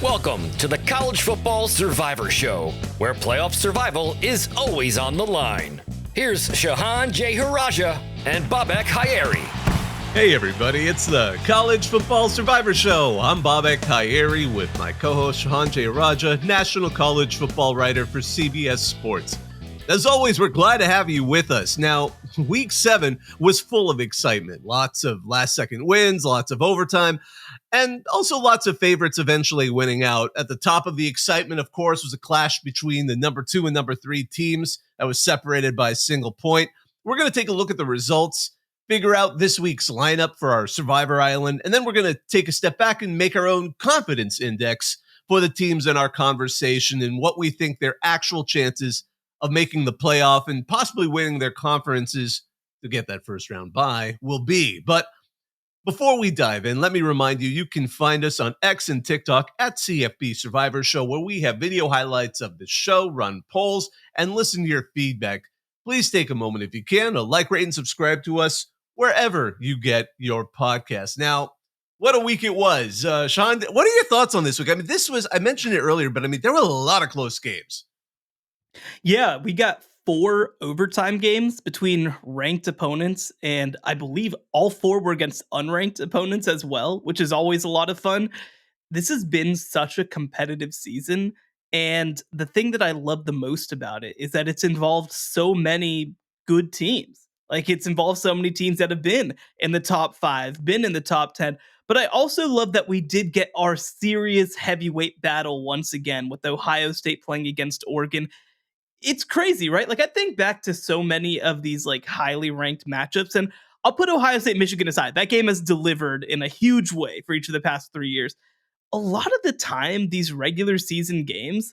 Welcome to the College Football Survivor Show, where playoff survival is always on the line. Here's Shehan J. Haraja and Bobak Hayeri. Hey everybody, it's the College Football Survivor Show. I'm Bobak Hayeri with my co-host Shehan J. Haraja, national college football writer for CBS Sports. As always, we're glad to have you with us. Now, Week 7 was full of excitement. Lots of last-second wins, lots of overtime, and also lots of favorites eventually winning out. At the top of the excitement, of course, was a clash between the number 2 and number 3 teams that was separated by a single point. We're going to take a look at the results, figure out this week's lineup for our Survivor Island, and then we're going to take a step back and make our own confidence index for the teams in our conversation and what we think their actual chances of making the playoff and possibly winning their conferences to get that first round bye will be. But before we dive in, let me remind you, you can find us on X and TikTok at CFP Survivor Show, where we have video highlights of the show, run polls, and listen to your feedback. Please take a moment if you can to like, rate, and subscribe to us wherever you get your podcast. Now, what a week it was. Sean, what are your thoughts on this week? I mean, I mentioned it earlier, but I mean, there were a lot of close games. Yeah, we got 4 overtime games between ranked opponents, and I believe all 4 were against unranked opponents as well, which is always a lot of fun. This has been such a competitive season, and the thing that I love the most about it is that it's involved so many good teams. Like, it's involved so many teams that have been in the top 5, been in the top 10. But I also love that we did get our serious heavyweight battle once again with Ohio State playing against Oregon. It's crazy, right? Like, I think back to so many of these like highly ranked matchups, and I'll put Ohio State Michigan aside. That game has delivered in a huge way for each of the past 3 years. A lot of the time, these regular season games,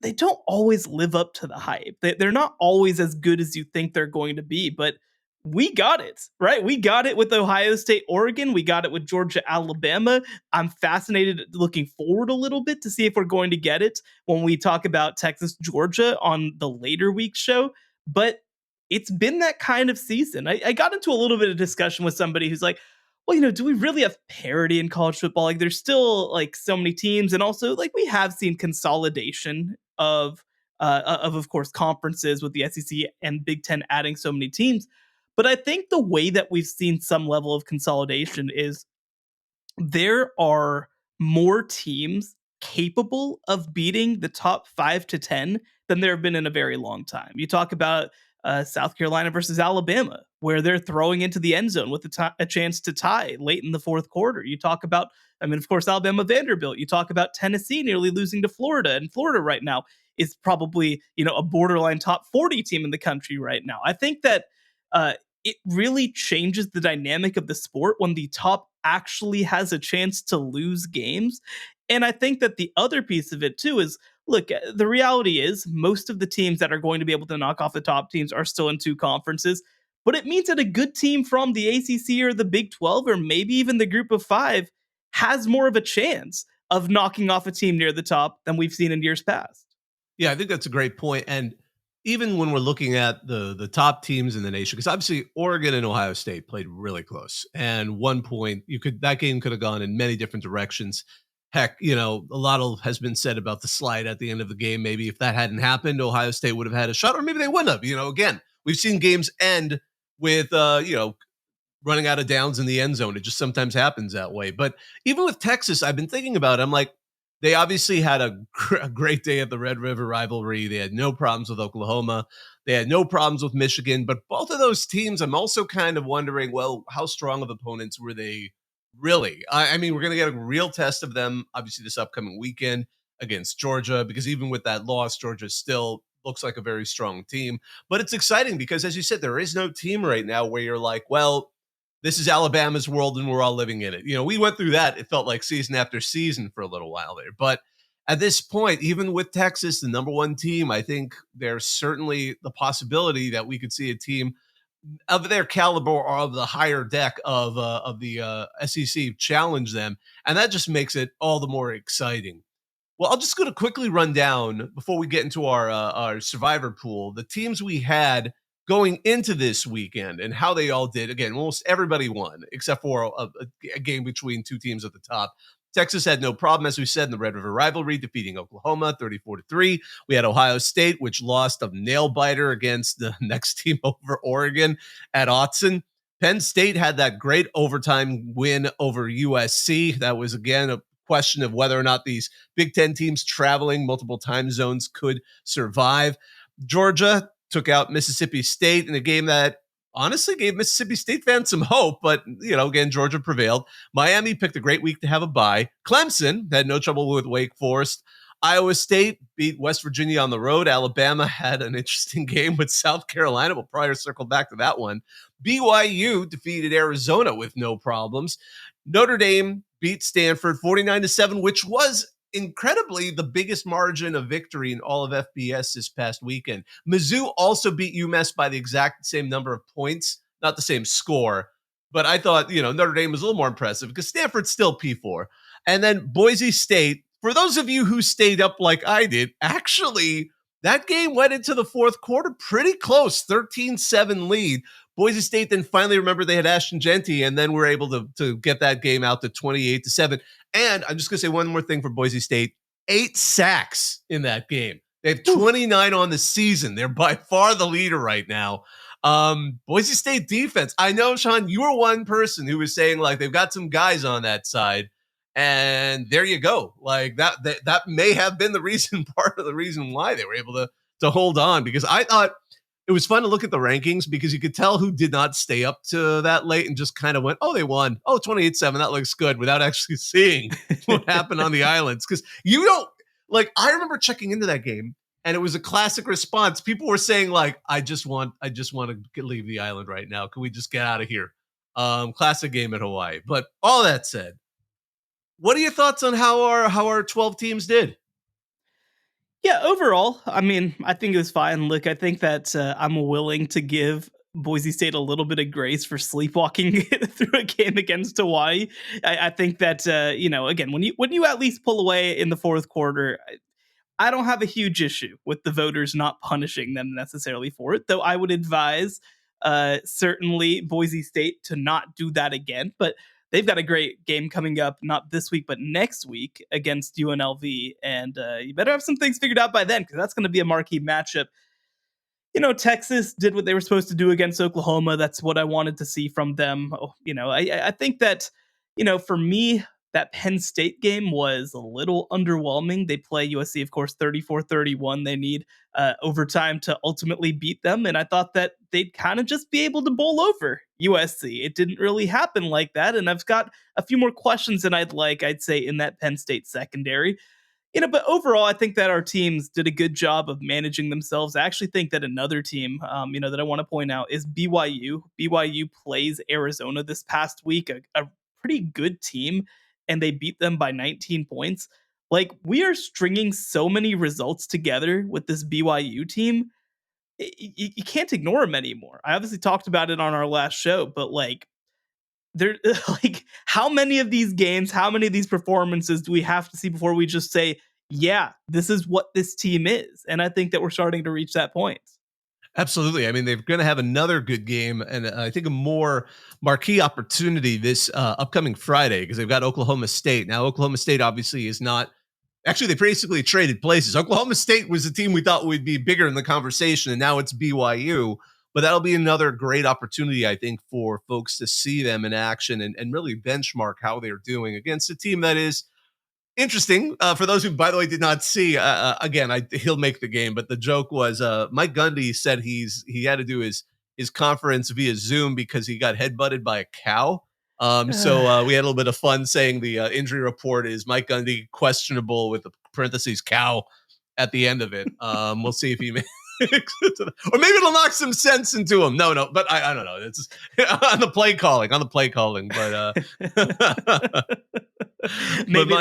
they don't always live up to the hype. They're not always as good as you think they're going to be, but we got it, right? We got it with Ohio State, Oregon. We got it with Georgia, Alabama. I'm fascinated, looking forward a little bit to see if we're going to get it when we talk about Texas, Georgia on the later week show. But it's been that kind of season. I got into a little bit of discussion with somebody who's like, well, do we really have parity in college football? Like, there's still like so many teams, and also like we have seen consolidation of course conferences with the SEC and Big Ten adding so many teams. But I think the way that we've seen some level of consolidation is there are more teams capable of beating the top 5 to 10 than there have been in a very long time. You talk about South Carolina versus Alabama, where they're throwing into the end zone with a chance to tie late in the fourth quarter. You talk about, of course, Alabama Vanderbilt. You talk about Tennessee nearly losing to Florida, and Florida right now is probably a borderline top 40 team in the country right now. I think that it really changes the dynamic of the sport when the top actually has a chance to lose games. And I think that the other piece of it too is, look, the reality is most of the teams that are going to be able to knock off the top teams are still in 2 conferences. But it means that a good team from the ACC or the Big 12 or maybe even the Group of 5 has more of a chance of knocking off a team near the top than we've seen in years past. Yeah, I think that's a great point. And even when we're looking at the top teams in the nation, because obviously Oregon and Ohio State played really close. And one point, that game could have gone in many different directions. Heck, a lot has been said about the slide at the end of the game. Maybe if that hadn't happened, Ohio State would have had a shot, or maybe they wouldn't have. Again, we've seen games end with, running out of downs in the end zone. It just sometimes happens that way. But even with Texas, I've been thinking about it. I'm like, they obviously had a great day at the Red River rivalry. They had no problems with Oklahoma. They had no problems with Michigan. But both of those teams, I'm also kind of wondering, well, how strong of opponents were they really? I mean, we're going to get a real test of them, obviously, this upcoming weekend against Georgia, because even with that loss, Georgia still looks like a very strong team. But it's exciting because, as you said, there is no team right now where you're like, well, this is Alabama's world and we're all living in it. We went through that. It felt like season after season for a little while there. But at this point, even with Texas, the number 1 team, I think there's certainly the possibility that we could see a team of their caliber or of the higher deck of the SEC challenge them. And that just makes it all the more exciting. Well, I'll just going to quickly run down before we get into our survivor pool, the teams we had going into this weekend and how they all did. Again, almost everybody won except for a game between 2 teams at the top. Texas had no problem, as we said, in the Red River rivalry, defeating Oklahoma 34-3. We had Ohio State, which lost a nail biter against the next team over, Oregon, at Autzen. Penn State had that great overtime win over USC. That was, again, a question of whether or not these Big Ten teams traveling multiple time zones could survive. Georgia took out Mississippi State in a game that honestly gave Mississippi State fans some hope, but, again, Georgia prevailed. Miami picked a great week to have a bye. Clemson had no trouble with Wake Forest. Iowa State beat West Virginia on the road. Alabama had an interesting game with South Carolina. We'll probably circle back to that one. BYU defeated Arizona with no problems. Notre Dame beat Stanford 49-7, which was incredibly the biggest margin of victory in all of FBS this past weekend. Mizzou also beat UMass by the exact same number of points, not the same score, but I thought, Notre Dame was a little more impressive because Stanford's still P4. And then Boise State, for those of you who stayed up like I did, actually, that game went into the fourth quarter pretty close, 13-7 lead. Boise State then finally remembered they had Ashton Genty, and then were able to get that game out to 28-7. And I'm just going to say one more thing for Boise State. 8 sacks in that game. They have 29 on the season. They're by far the leader right now. Boise State defense. I know, Sean, you were one person who was saying, like, they've got some guys on that side. And there you go. Like that may have been the reason, part of the reason why they were able to hold on, because I thought it was fun to look at the rankings because you could tell who did not stay up to that late and just kind of went, oh, they won. Oh, 28-7. That looks good, without actually seeing what happened on the islands. Because you don't, like, I remember checking into that game and it was a classic response. People were saying, like, I just want to leave the island right now. Can we just get out of here? Classic game at Hawaii. But all that said, what are your thoughts on how our 12 teams did? Yeah, overall, I mean, I think it was fine. Look, I think that I'm willing to give Boise State a little bit of grace for sleepwalking through a game against Hawaii. I think that again, when you at least pull away in the fourth quarter, I don't have a huge issue with the voters not punishing them necessarily for it. Though I would advise certainly Boise State to not do that again. But they've got a great game coming up, not this week, but next week against UNLV. And you better have some things figured out by then, because that's going to be a marquee matchup. Texas did what they were supposed to do against Oklahoma. That's what I wanted to see from them. I think that, for me, that Penn State game was a little underwhelming. They play USC, of course, 34-31. They need overtime to ultimately beat them. And I thought that they'd kind of just be able to bowl over USC. It didn't really happen like that. And I've got a few more questions than I'd say, in that Penn State secondary. But overall, I think that our teams did a good job of managing themselves. I actually think that another team, that I want to point out is BYU. BYU plays Arizona this past week, a pretty good team, and they beat them by 19 points. Like, we are stringing so many results together with this BYU team. You can't ignore them anymore. I obviously talked about it on our last show, but there, like, how many of these games, how many of these performances do we have to see before we just say, yeah, this is what this team is? And I think that we're starting to reach that point. Absolutely. I mean, they're going to have another good game, and I think a more marquee opportunity this upcoming Friday, because they've got Oklahoma State. Now, Oklahoma State obviously is not – actually, they basically traded places. Oklahoma State was the team we thought would be bigger in the conversation, and now it's BYU. But that'll be another great opportunity, I think, for folks to see them in action and really benchmark how they're doing against a team that is – interesting. For those who, by the way, did not see, again, he'll make the game, but the joke was Mike Gundy said he had to do his conference via Zoom because he got headbutted by a cow. So we had a little bit of fun saying the injury report is Mike Gundy questionable with the parentheses cow at the end of it. We'll see if he makes or maybe it'll knock some sense into him. No, but I don't know. It's on the play calling, but maybe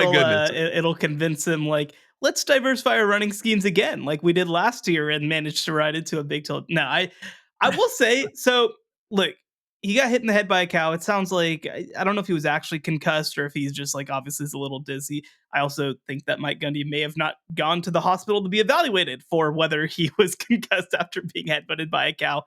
it'll convince him, like, let's diversify our running schemes again, like we did last year, and managed to ride into a big toe. No, I will say, so look, he got hit in the head by a cow. It sounds like, I don't know if he was actually concussed or if he's just, like, obviously is a little dizzy. I also think that Mike Gundy may have not gone to the hospital to be evaluated for whether he was concussed after being headbutted by a cow.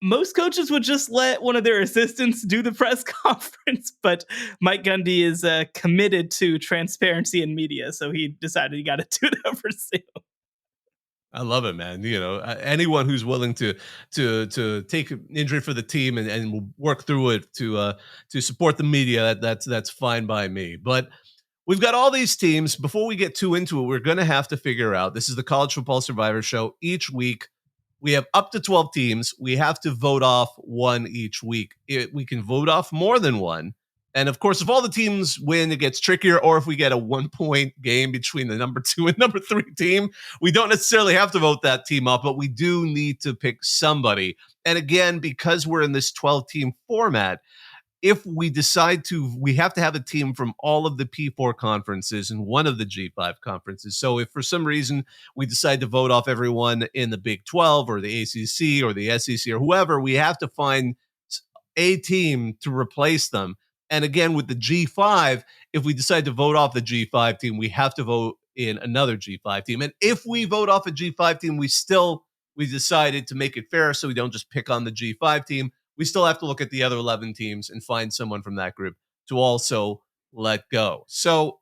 most coaches would just let one of their assistants do the press conference, but Mike Gundy is committed to transparency in media, so he decided he got to do it over Zoom. I love it, man. Anyone who's willing to take an injury for the team and work through it to support the media, that's fine by me. But we've got all these teams. Before we get too into it, we're going to have to figure out, this is the College Football Survivor Show. Each week, we have up to 12 teams. We have to vote off one each week. We can vote off more than one. And of course, if all the teams win, it gets trickier. Or if we get a 1-point game between the number 2 and number 3 team, we don't necessarily have to vote that team up, but we do need to pick somebody. And again, because we're in this 12-team format, if we decide to, we have to have a team from all of the P4 conferences and one of the G5 conferences. So if for some reason we decide to vote off everyone in the Big 12 or the ACC or the SEC or whoever, we have to find a team to replace them. And again, with the G5, if we decide to vote off the G5 team, we have to vote in another G5 team. And if we vote off a G5 team, we decided to make it fair so we don't just pick on the G5 team. We still have to look at the other 11 teams and find someone from that group to also let go. So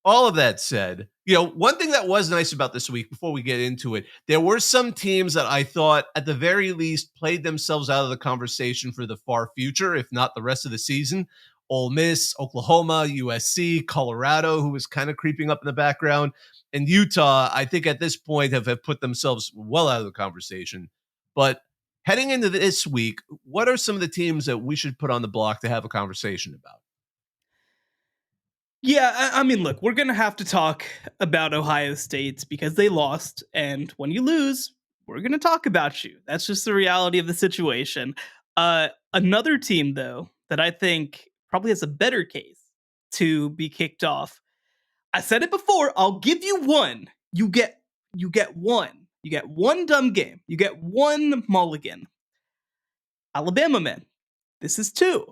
all of that said, one thing that was nice about this week, before we get into it, there were some teams that I thought at the very least played themselves out of the conversation for the far future, if not the rest of the season. Ole Miss, Oklahoma, USC, Colorado, who was kind of creeping up in the background, and Utah, I think at this point have put themselves well out of the conversation. But heading into this week, what are some of the teams that we should put on the block to have a conversation about? Yeah, I mean, look, we're going to have to talk about Ohio State because they lost. And when you lose, we're going to talk about you. That's just the reality of the situation. Another team, though, that I think probably has a better case to be kicked off. I said it before. I'll give you one. You get one. You get one dumb game. You get one mulligan. Alabama, man. This is 2.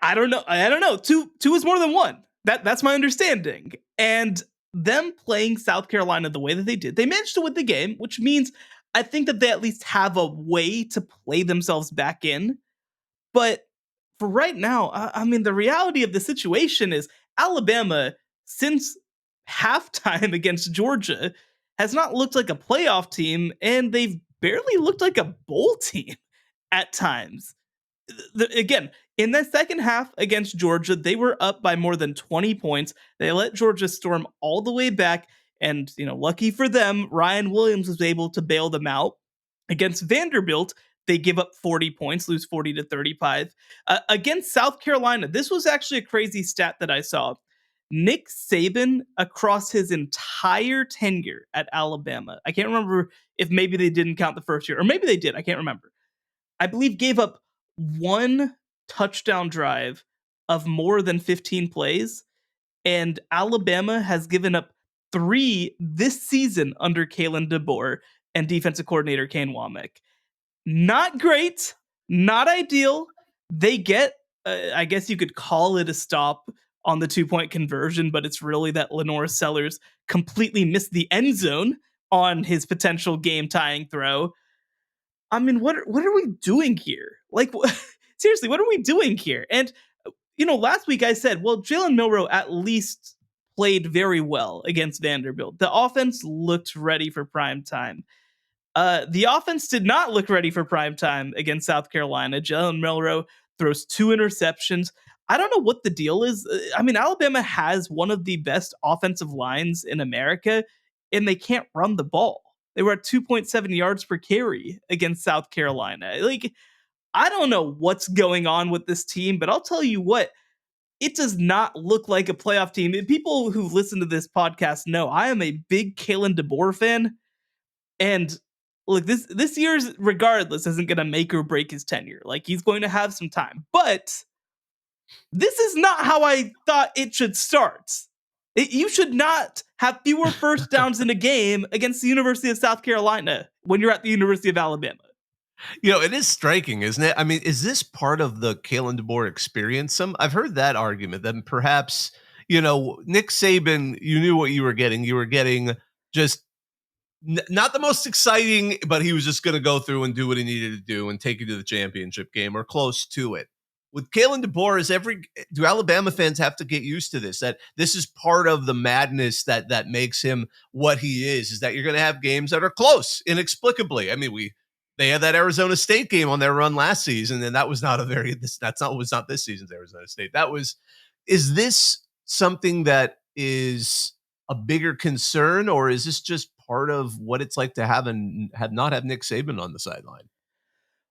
I don't know. I don't know. Two is more than one. That's my understanding. And them playing South Carolina the way that they did, they managed to win the game, which means I think that they at least have a way to play themselves back in. But for right now, I mean, the reality of the situation is Alabama, since halftime against Georgia, has not looked like a playoff team, and they've barely looked like a bowl team at times. Again, in the second half against Georgia, they were up by more than 20 points. They let Georgia storm all the way back. And, lucky for them, Ryan Williams was able to bail them out. Against Vanderbilt, they give up 40 points, lose 40-35. Against South Carolina, this was actually a crazy stat that I saw. Nick Saban, across his entire tenure at Alabama, I can't remember if maybe they didn't count the first year, or maybe they did, I can't remember. I believe gave up one touchdown drive of more than 15 plays, and Alabama has given up 3 this season under Kalen DeBoer and defensive coordinator Kane Womack. Not great, not ideal. They get, I guess you could call it a stop on the 2-point conversion, but it's really that Lenore Sellers completely missed the end zone on his potential game-tying throw. I mean, what are we doing here? Like, seriously, what are we doing here? And, last week I said, well, Jalen Milroe at least played very well against Vanderbilt. The offense looked ready for prime time. The offense did not look ready for prime time against South Carolina. Jalen Milroe throws 2 interceptions. I don't know what the deal is. I mean, Alabama has one of the best offensive lines in America, and they can't run the ball. They were at 2.7 yards per carry against South Carolina. Like, I don't know what's going on with this team, but I'll tell you what, it does not look like a playoff team. People who listen to this podcast know I am a big Kalen DeBoer fan. And look, this year's, regardless, isn't going to make or break his tenure. Like, he's going to have some time. But this is not how I thought it should start. You should not have fewer first downs in a game against the University of South Carolina when you're at the University of Alabama. It is striking, isn't it? I mean, is this part of the Kalen DeBoer experience? I've heard that argument that perhaps, Nick Saban, you knew what you were getting. You were getting just not the most exciting, but he was just going to go through and do what he needed to do and take you to the championship game or close to it. With Kalen DeBoer, do Alabama fans have to get used to this? That this is part of the madness that makes him what he is that you're going to have games that are close inexplicably. I mean, they had that Arizona State game on their run last season, and that was not not this season's Arizona State. Is this something that is a bigger concern, or is this just part of what it's like to not have Nick Saban on the sideline?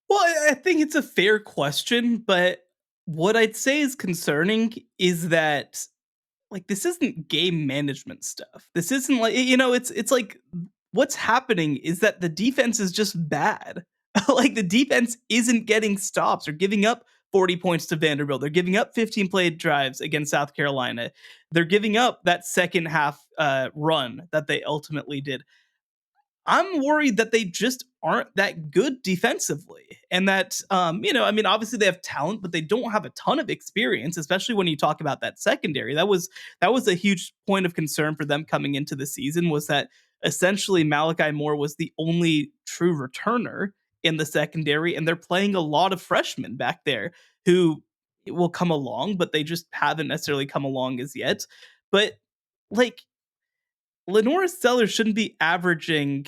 Well, I think it's a fair question, but what I'd say is concerning is that like this isn't game management stuff. This isn't like it's like what's happening is that the defense is just bad. Like the defense isn't getting stops or giving up 40 points to Vanderbilt. They're giving up 15 play drives against South Carolina. They're giving up that second half run that they ultimately did. I'm worried that they just aren't that good defensively. And that, I mean, obviously they have talent, but they don't have a ton of experience, especially when you talk about that secondary. That was a huge point of concern for them coming into the season, was that essentially Malachi Moore was the only true returner in the secondary. And they're playing a lot of freshmen back there who will come along, but they just haven't necessarily come along as yet. But like, Lenore Sellers shouldn't be averaging,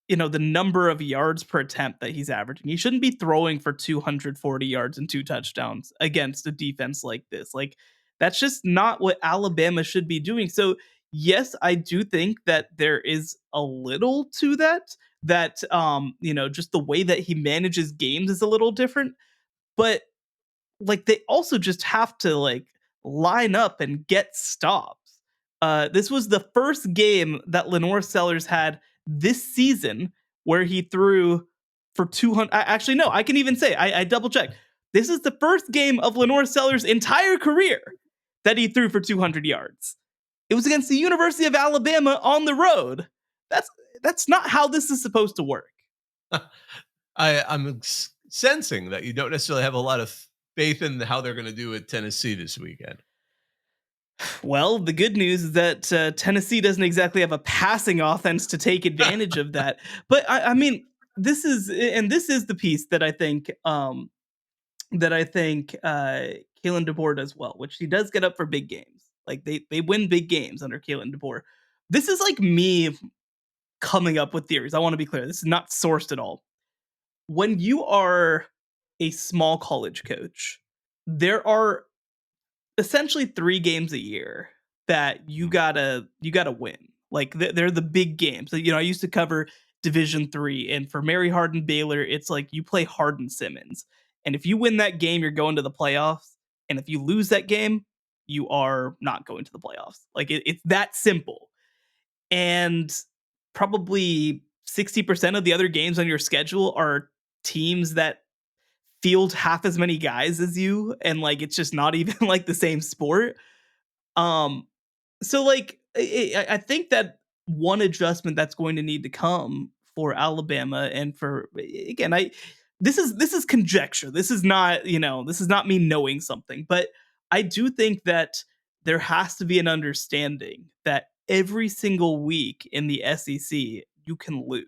the number of yards per attempt that he's averaging. He shouldn't be throwing for 240 yards and 2 touchdowns against a defense like this. Like, that's just not what Alabama should be doing. So, yes, I do think that there is a little to that, just the way that he manages games is a little different. But like they also just have to like line up and get stops. This was the first game that Lenore Sellers had this season where he threw for 200. Actually, no, I can even say, I double checked. This is the first game of Lenore Sellers' entire career that he threw for 200 yards. It was against the University of Alabama on the road. That's not how this is supposed to work. I'm sensing that you don't necessarily have a lot of faith in how they're going to do at Tennessee this weekend. Well, the good news is that Tennessee doesn't exactly have a passing offense to take advantage of that. But I mean, this is the piece that I think Kalen DeBoer does well, which he does get up for big games. Like they win big games under Kalen DeBoer. This is like me coming up with theories. I want to be clear. This is not sourced at all. When you are a small college coach, there are essentially 3 games a year that you gotta win. Like they're the big games. So, I used to cover Division 3, and for Mary Hardin Baylor, it's like you play Hardin Simmons, and if you win that game, you're going to the playoffs. And if you lose that game, you are not going to the playoffs. Like it's that simple. And probably 60% of the other games on your schedule are teams that field half as many guys as you, and like it's just not even like the same sport. So like I think that one adjustment that's going to need to come for Alabama, and for again, this is conjecture. This is not me knowing something, but I do think that there has to be an understanding that every single week in the SEC you can lose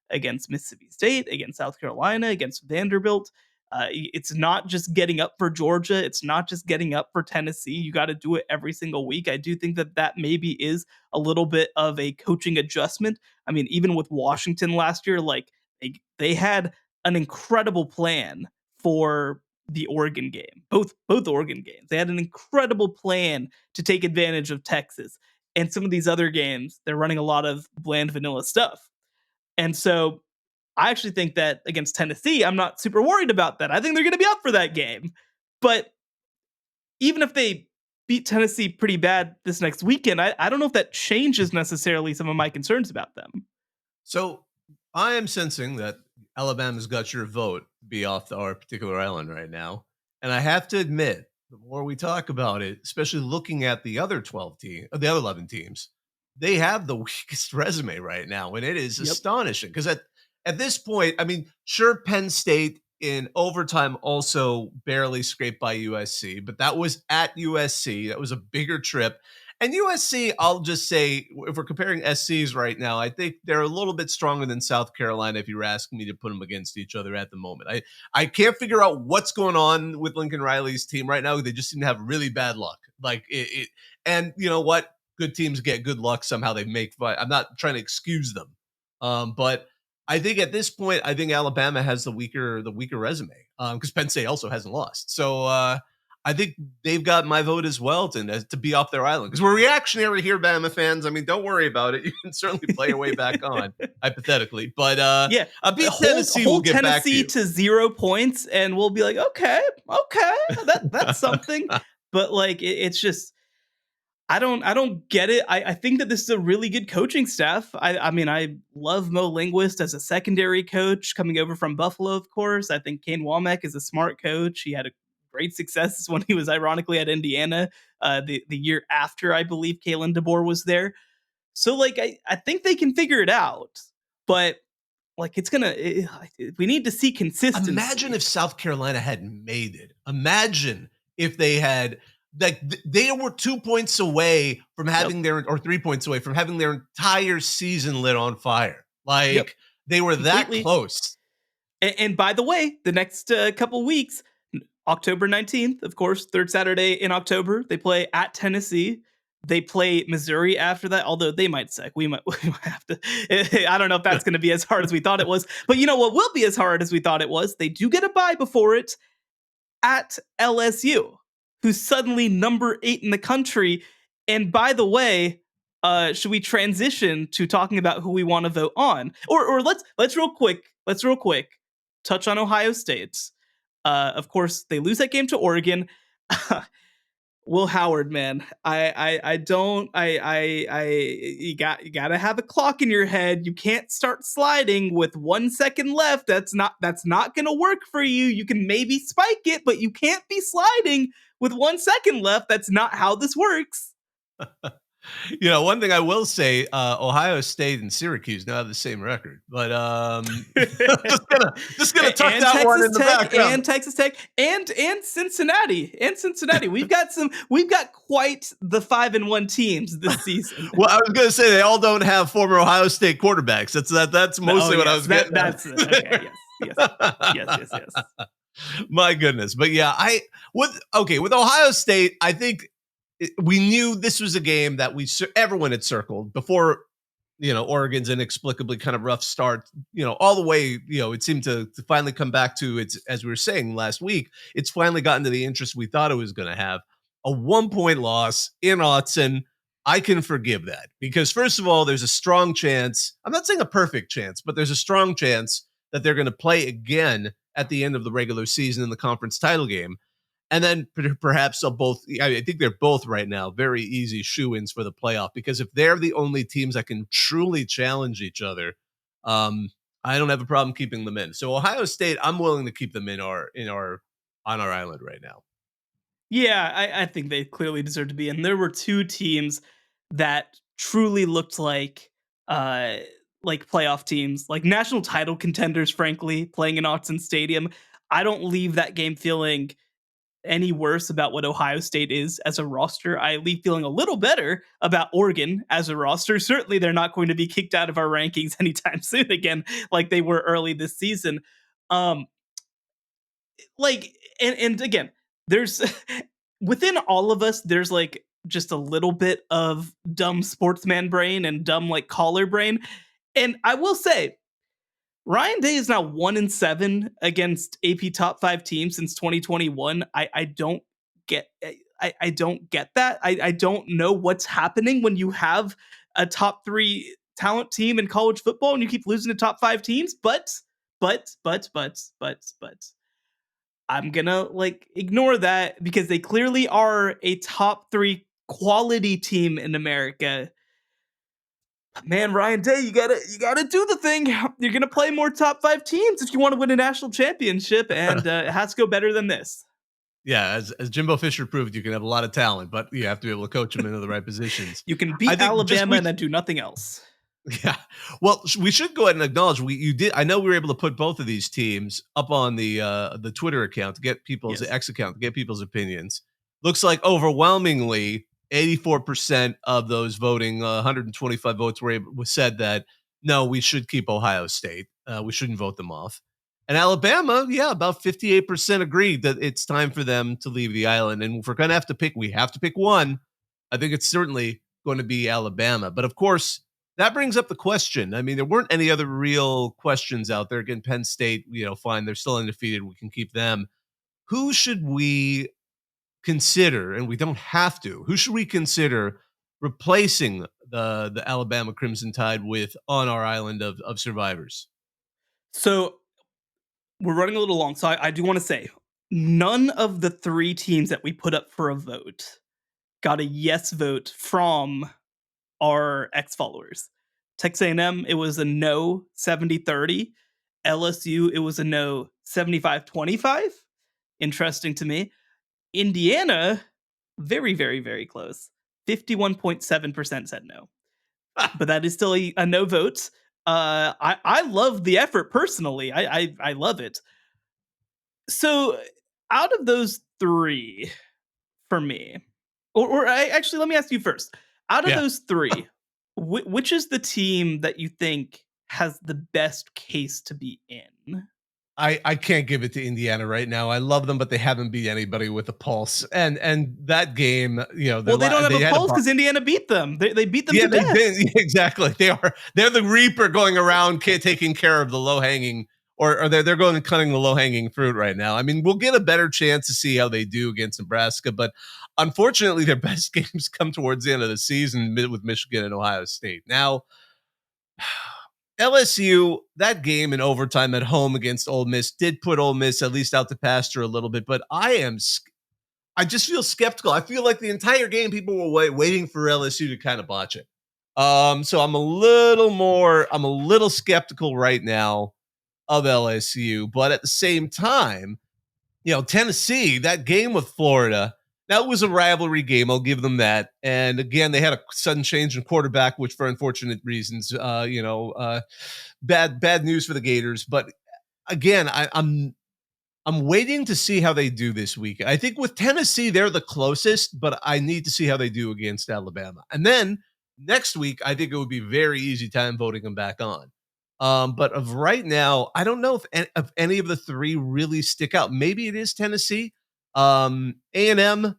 against Mississippi State, against South Carolina, against Vanderbilt. It's not just getting up for Georgia. It's not just getting up for Tennessee. You got to do it every single week. I do think that maybe is a little bit of a coaching adjustment. I mean, even with Washington last year, like they had an incredible plan for the Oregon game, both Oregon games. They had an incredible plan to take advantage of Texas. And some of these other games, they're running a lot of bland vanilla stuff. And so I actually think that against Tennessee, I'm not super worried about that. I think they're going to be up for that game. But even if they beat Tennessee pretty bad this next weekend, I don't know if that changes necessarily some of my concerns about them. So I am sensing that Alabama's got your vote to be off our particular island right now. And I have to admit, the more we talk about it, especially looking at the other the other 11 teams, they have the weakest resume right now. And it is astonishing because at this point, I mean, sure, Penn State in overtime also barely scraped by USC, but that was at USC. That was a bigger trip. And USC, I'll just say, if we're comparing SCs right now, I think they're a little bit stronger than South Carolina if you're asking me to put them against each other at the moment. I can't figure out what's going on with Lincoln Riley's team right now. They just seem to have really bad luck. And you know what? Good teams get good luck somehow. They make fun. I'm not trying to excuse them. But I think at this point, I think Alabama has the weaker resume because Penn State also hasn't lost. So I think they've got my vote as well to be off their island because we're reactionary here, Bama fans. I mean, don't worry about it. You can certainly play your way back on, hypothetically. But yeah, I bet Tennessee hold will get Tennessee back to 0 points, and we'll be like, okay, that's something. But like, it's just, I don't get it. I think that this is a really good coaching staff. I mean, I love Mo Linguist as a secondary coach coming over from Buffalo, of course. I think Kane Womack is a smart coach. He had a great success when he was ironically at Indiana the year after, I believe, Kalen DeBoer was there. So, like, I think they can figure it out. But, like, we need to see consistency. Imagine if South Carolina had made it. Imagine if they had... Like they were 2 points away from having or 3 points away from having their entire season lit on fire. Like they were completely that close. And by the way, the next couple weeks, October 19th, of course, third Saturday in October, they play at Tennessee. They play Missouri after that, although they might suck. We might have to. I don't know if that's going to be as hard as we thought it was. But you know what will be as hard as we thought it was? They do get a bye before it at LSU, who's suddenly number 8 in the country. And by the way, should we transition to talking about who we want to vote on? Or let's real quick touch on Ohio State. Of course, they lose that game to Oregon. Will Howard, man, you gotta have a clock in your head. You can't start sliding with 1 second left. That's not gonna work for you. You can maybe spike it, but you can't be sliding with 1 second left. That's not how this works. You know, one thing I will say, Ohio State and Syracuse now have the same record, but just gonna tuck that Texas one in the background. And Texas Tech and Cincinnati. We've got quite the 5-1 teams this season. Well, I was gonna say they all don't have former Ohio State quarterbacks. That's mostly what I was getting. That's okay. Yes. My goodness, but yeah, with Ohio State, I think we knew this was a game that everyone had circled before, Oregon's inexplicably kind of rough start, all the way, it seemed to finally come back to its, as we were saying last week, it's finally gotten to the interest we thought it was going to have. A 1-point loss in Autzen, I can forgive that because first of all, there's a strong chance, I'm not saying a perfect chance, but there's a strong chance that they're going to play again at the end of the regular season in the conference title game. And then perhaps I think they're both right now very easy shoo-ins for the playoff because if they're the only teams that can truly challenge each other, I don't have a problem keeping them in. So Ohio State, I'm willing to keep them on our island right now. Yeah, I think they clearly deserve to be in. There were 2 teams that truly looked like playoff teams, like national title contenders, frankly, playing in Autzen Stadium. I don't leave that game feeling any worse about what Ohio State is as a roster. I leave feeling a little better about Oregon as a roster. Certainly they're not going to be kicked out of our rankings anytime soon again, like they were early this season. And again, there's within all of us, there's like just a little bit of dumb sportsman brain and dumb like caller brain. And I will say, Ryan Day is now 1-7 against AP top 5 teams since 2021. I don't get that. I don't know what's happening when you have a top 3 talent team in college football and you keep losing to top 5 teams. But I'm gonna ignore that because they clearly are a top 3 quality team in America. Man, Ryan Day, you gotta do the thing. You're gonna play more top 5 teams if you want to win a national championship, and it has to go better than this. Yeah, as Jimbo Fisher proved, you can have a lot of talent, but you have to be able to coach them into the right positions. You can beat Alabama and then do nothing else. Yeah, well, we should go ahead and acknowledge you did. I know we were able to put both of these teams up on the Twitter account to get people's X account to get people's opinions. Looks like overwhelmingly 84% of those voting, 125 votes was said that no, we should keep Ohio State. We shouldn't vote them off. And Alabama, yeah, about 58% agreed that it's time for them to leave the island. And if we're going to have to pick, we have to pick one. I think it's certainly going to be Alabama. But of course, that brings up the question. I mean, there weren't any other real questions out there. Again, Penn State, fine, they're still undefeated. We can keep them. Who should we consider, and we don't have to, who should we consider replacing the Alabama Crimson Tide with on our island of survivors? So we're running a little long, so I do want to say none of the 3 teams that we put up for a vote got a yes vote from our ex-followers. Texas A&M, it was a no 70-30. LSU, it was a no 75-25. Interesting to me. Indiana, very, very, very close. 51.7% said no. But that is still a no vote. I love the effort personally. I love it. So out of those 3, for me, actually, let me ask you first. Out of those 3, which is the team that you think has the best case to be in? I can't give it to Indiana right now. I love them, but they haven't beat anybody with a pulse. And that game, they don't have a pulse because Indiana beat them. They beat them to death. Exactly. They're the reaper going around taking care of the low hanging, or they're going and cutting the low hanging fruit right now. I mean, we'll get a better chance to see how they do against Nebraska, but unfortunately, their best games come towards the end of the season with Michigan and Ohio State. Now, LSU, that game in overtime at home against Ole Miss did put Ole Miss at least out to pasture a little bit, but I just feel skeptical. I feel like the entire game people were waiting for LSU to kind of botch it. So I'm a little skeptical right now of LSU, but at the same time, Tennessee, that game with Florida, that was a rivalry game. I'll give them that. And again, they had a sudden change in quarterback, which for unfortunate reasons, bad news for the Gators. But again, I'm waiting to see how they do this week. I think with Tennessee, they're the closest, but I need to see how they do against Alabama. And then next week, I think it would be very easy time voting them back on. But of right now, I don't know if any of the 3 really stick out. Maybe it is Tennessee. A&M,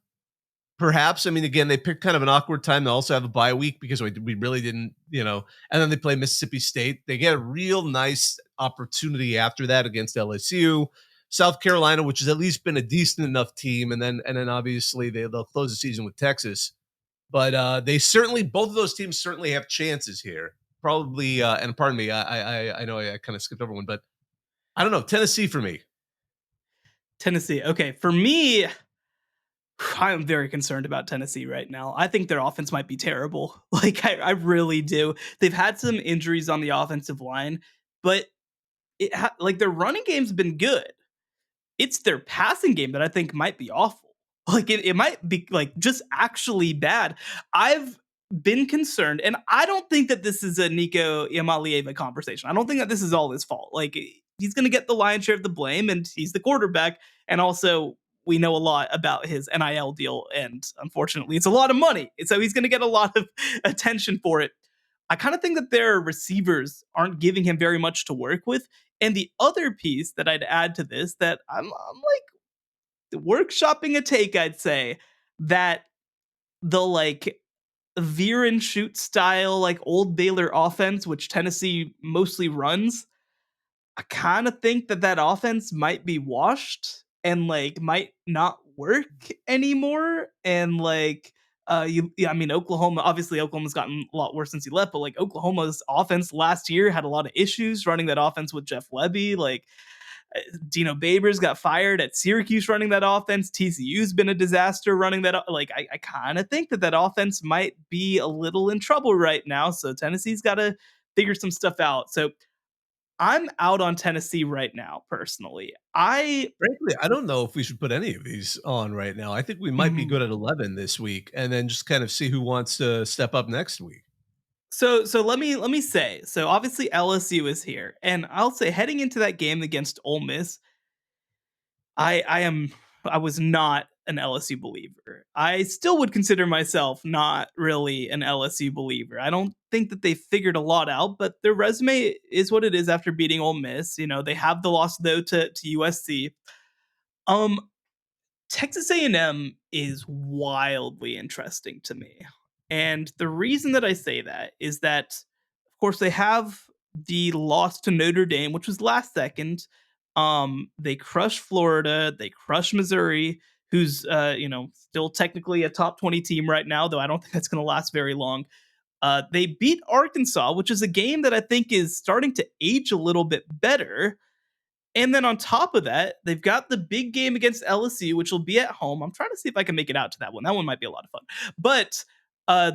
perhaps. I mean, again, they picked kind of an awkward time to also have a bye week because we really didn't, and then they play Mississippi State. They get a real nice opportunity after that against LSU. South Carolina, which has at least been a decent enough team, and then obviously they'll close the season with Texas. But they certainly, both of those teams certainly have chances here. Probably, and pardon me, I know I kind of skipped over one, but I don't know. Tennessee for me. Tennessee. Okay, for me, I am very concerned about Tennessee right now. I think their offense might be terrible. Like, I really do. They've had some injuries on the offensive line, but their running game's been good. It's their passing game that I think might be awful. Like, it might be like just actually bad. I've been concerned, and I don't think that this is a Nico Iamaleava conversation. I don't think that this is all his fault. Like, he's going to get the lion's share of the blame, and he's the quarterback. And also, we know a lot about his NIL deal, and unfortunately, it's a lot of money. And so he's going to get a lot of attention for it. I kind of think that their receivers aren't giving him very much to work with. And the other piece that I'd add to this that I'm like workshopping a take, I'd say, that the like veer and shoot style, like old Baylor offense, which Tennessee mostly runs, I kind of think that offense might be washed and like might not work anymore. And like, Oklahoma, obviously Oklahoma's gotten a lot worse since he left, but like Oklahoma's offense last year had a lot of issues running that offense with Jeff Lebby. Like, Dino Babers got fired at Syracuse running that offense. TCU's been a disaster running that. Like, I kind of think that offense might be a little in trouble right now. So Tennessee's got to figure some stuff out. So I'm out on Tennessee right now, personally. Frankly, I don't know if we should put any of these on right now. I think we might be good at 11 this week, and then just kind of see who wants to step up next week. So let me say, so obviously LSU is here, and I'll say heading into that game against Ole Miss, I was not an LSU believer. I still would consider myself not really an LSU believer. I don't think that they figured a lot out, but their resume is what it is after beating Ole Miss. They have the loss though to USC. Um, Texas A&M is wildly interesting to me. And the reason that I say that is that, of course, they have the loss to Notre Dame, which was last second. They crushed Florida. They crushed Missouri, who's, still technically a top 20 team right now, though I don't think that's going to last very long. They beat Arkansas, which is a game that I think is starting to age a little bit better. And then on top of that, they've got the big game against LSU, which will be at home. I'm trying to see if I can make it out to that one. That one might be a lot of fun. But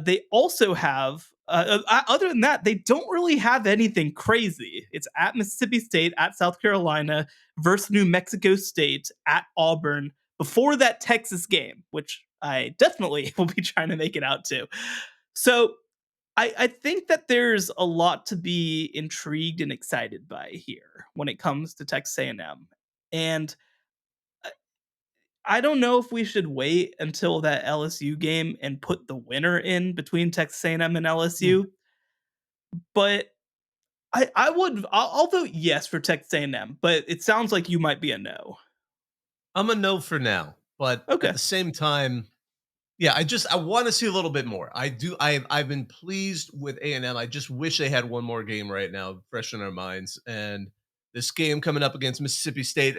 they also have, other than that, they don't really have anything crazy. It's at Mississippi State, at South Carolina, versus New Mexico State, at Auburn, before that Texas game, which I definitely will be trying to make it out to. So I think that there's a lot to be intrigued and excited by here when it comes to Texas A&M. And I don't know if we should wait until that LSU game and put the winner in between Texas A&M and LSU. But I'll vote yes for Texas A&M, but it sounds like you might be a no. I'm a no for now, but Okay. at the same time, yeah, I want to see a little bit more. I've been pleased with A&M. I just wish they had one more game right now, fresh in our minds. And this game coming up against Mississippi State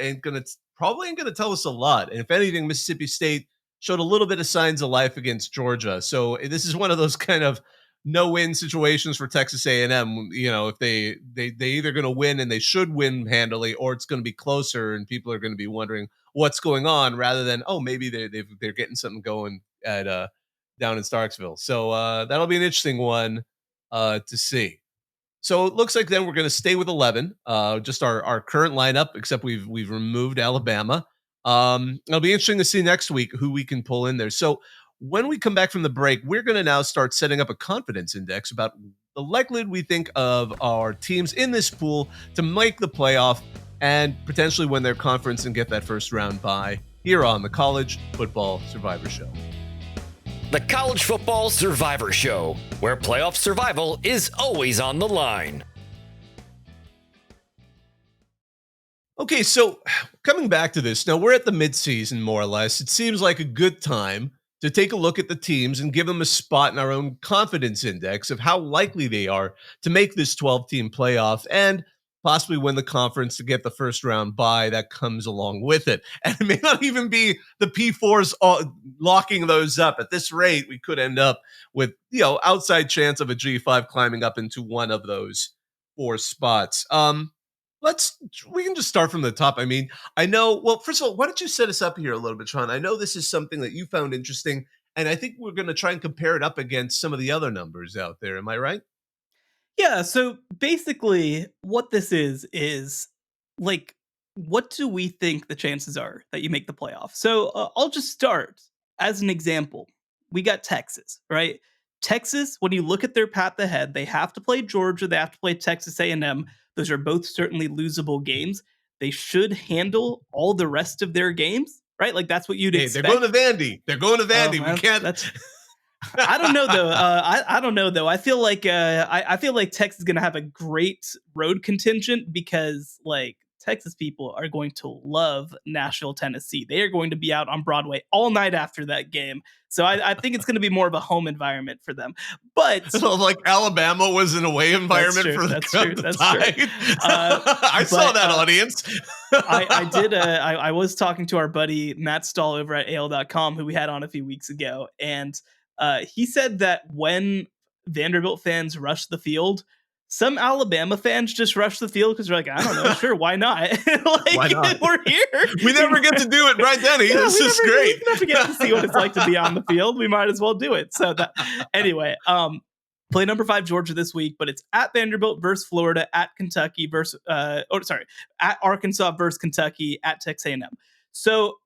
probably ain't gonna tell us a lot. And if anything, Mississippi State showed a little bit of signs of life against Georgia. So this is one of those kind of no-win situations for Texas A&M. If they either going to win, and they should win handily, or it's going to be closer, and people are going to be wondering what's going on, rather than maybe they're getting something going at down in Starksville. So that'll be an interesting one to see. So it looks like then we're going to stay with 11, just our current lineup, except we've removed Alabama. It'll be interesting to see next week who we can pull in there. So when we come back from the break, we're going to now start setting up a confidence index about the likelihood we think of our teams in this pool to make the playoff and potentially win their conference and get that first round bye here on the College Football Survivor Show. The College Football Survivor Show, where playoff survival is always on the line. Okay, so coming back to this, now we're at the midseason, more or less. It seems like a good time to take a look at the teams and give them a spot in our own confidence index of how likely they are to make this 12-team playoff and possibly win the conference to get the first round bye that comes along with it. And it may not even be the P4s locking those up. At this rate, we could end up with, outside chance of a G5 climbing up into one of those 4 spots. We can just start from the top. I mean, I know, well, first of all, why don't you set us up here a little bit, Sean? I know this is something that you found interesting, and I think we're going to try and compare it up against some of the other numbers out there. Am I right? Yeah, so basically what this is like, what do we think the chances are that you make the playoff? So I'll just start as an example. We got Texas, right? Texas, when you look at their path ahead, they have to play Georgia, they have to play Texas A&M. Those are both certainly losable games. They should handle all the rest of their games, right? Like that's what you'd expect. They're going to Vandy. We can't. I don't know though. I don't know though. I feel like I feel like Texas is gonna have a great road contingent because like Texas people are going to love Nashville, Tennessee. They are going to be out on Broadway all night after that game. So I think it's going to be more of a home environment for them. But so like Alabama was an away environment for the That's true. I saw that audience. I did. I was talking to our buddy Matt Stahl over at AL.com, who we had on a few weeks ago, and he said that when Vanderbilt fans rush the field, some Alabama fans just rush the field because they're like, I don't know, sure, why not? Why not? We're here. We never get to do it, right, Denny? This is great. We never get to see what it's like to be on the field. We might as well do it. So anyway, play number 5 Georgia this week, but it's at Vanderbilt versus Florida, at Kentucky versus at Arkansas versus Kentucky, at Texas A&M. So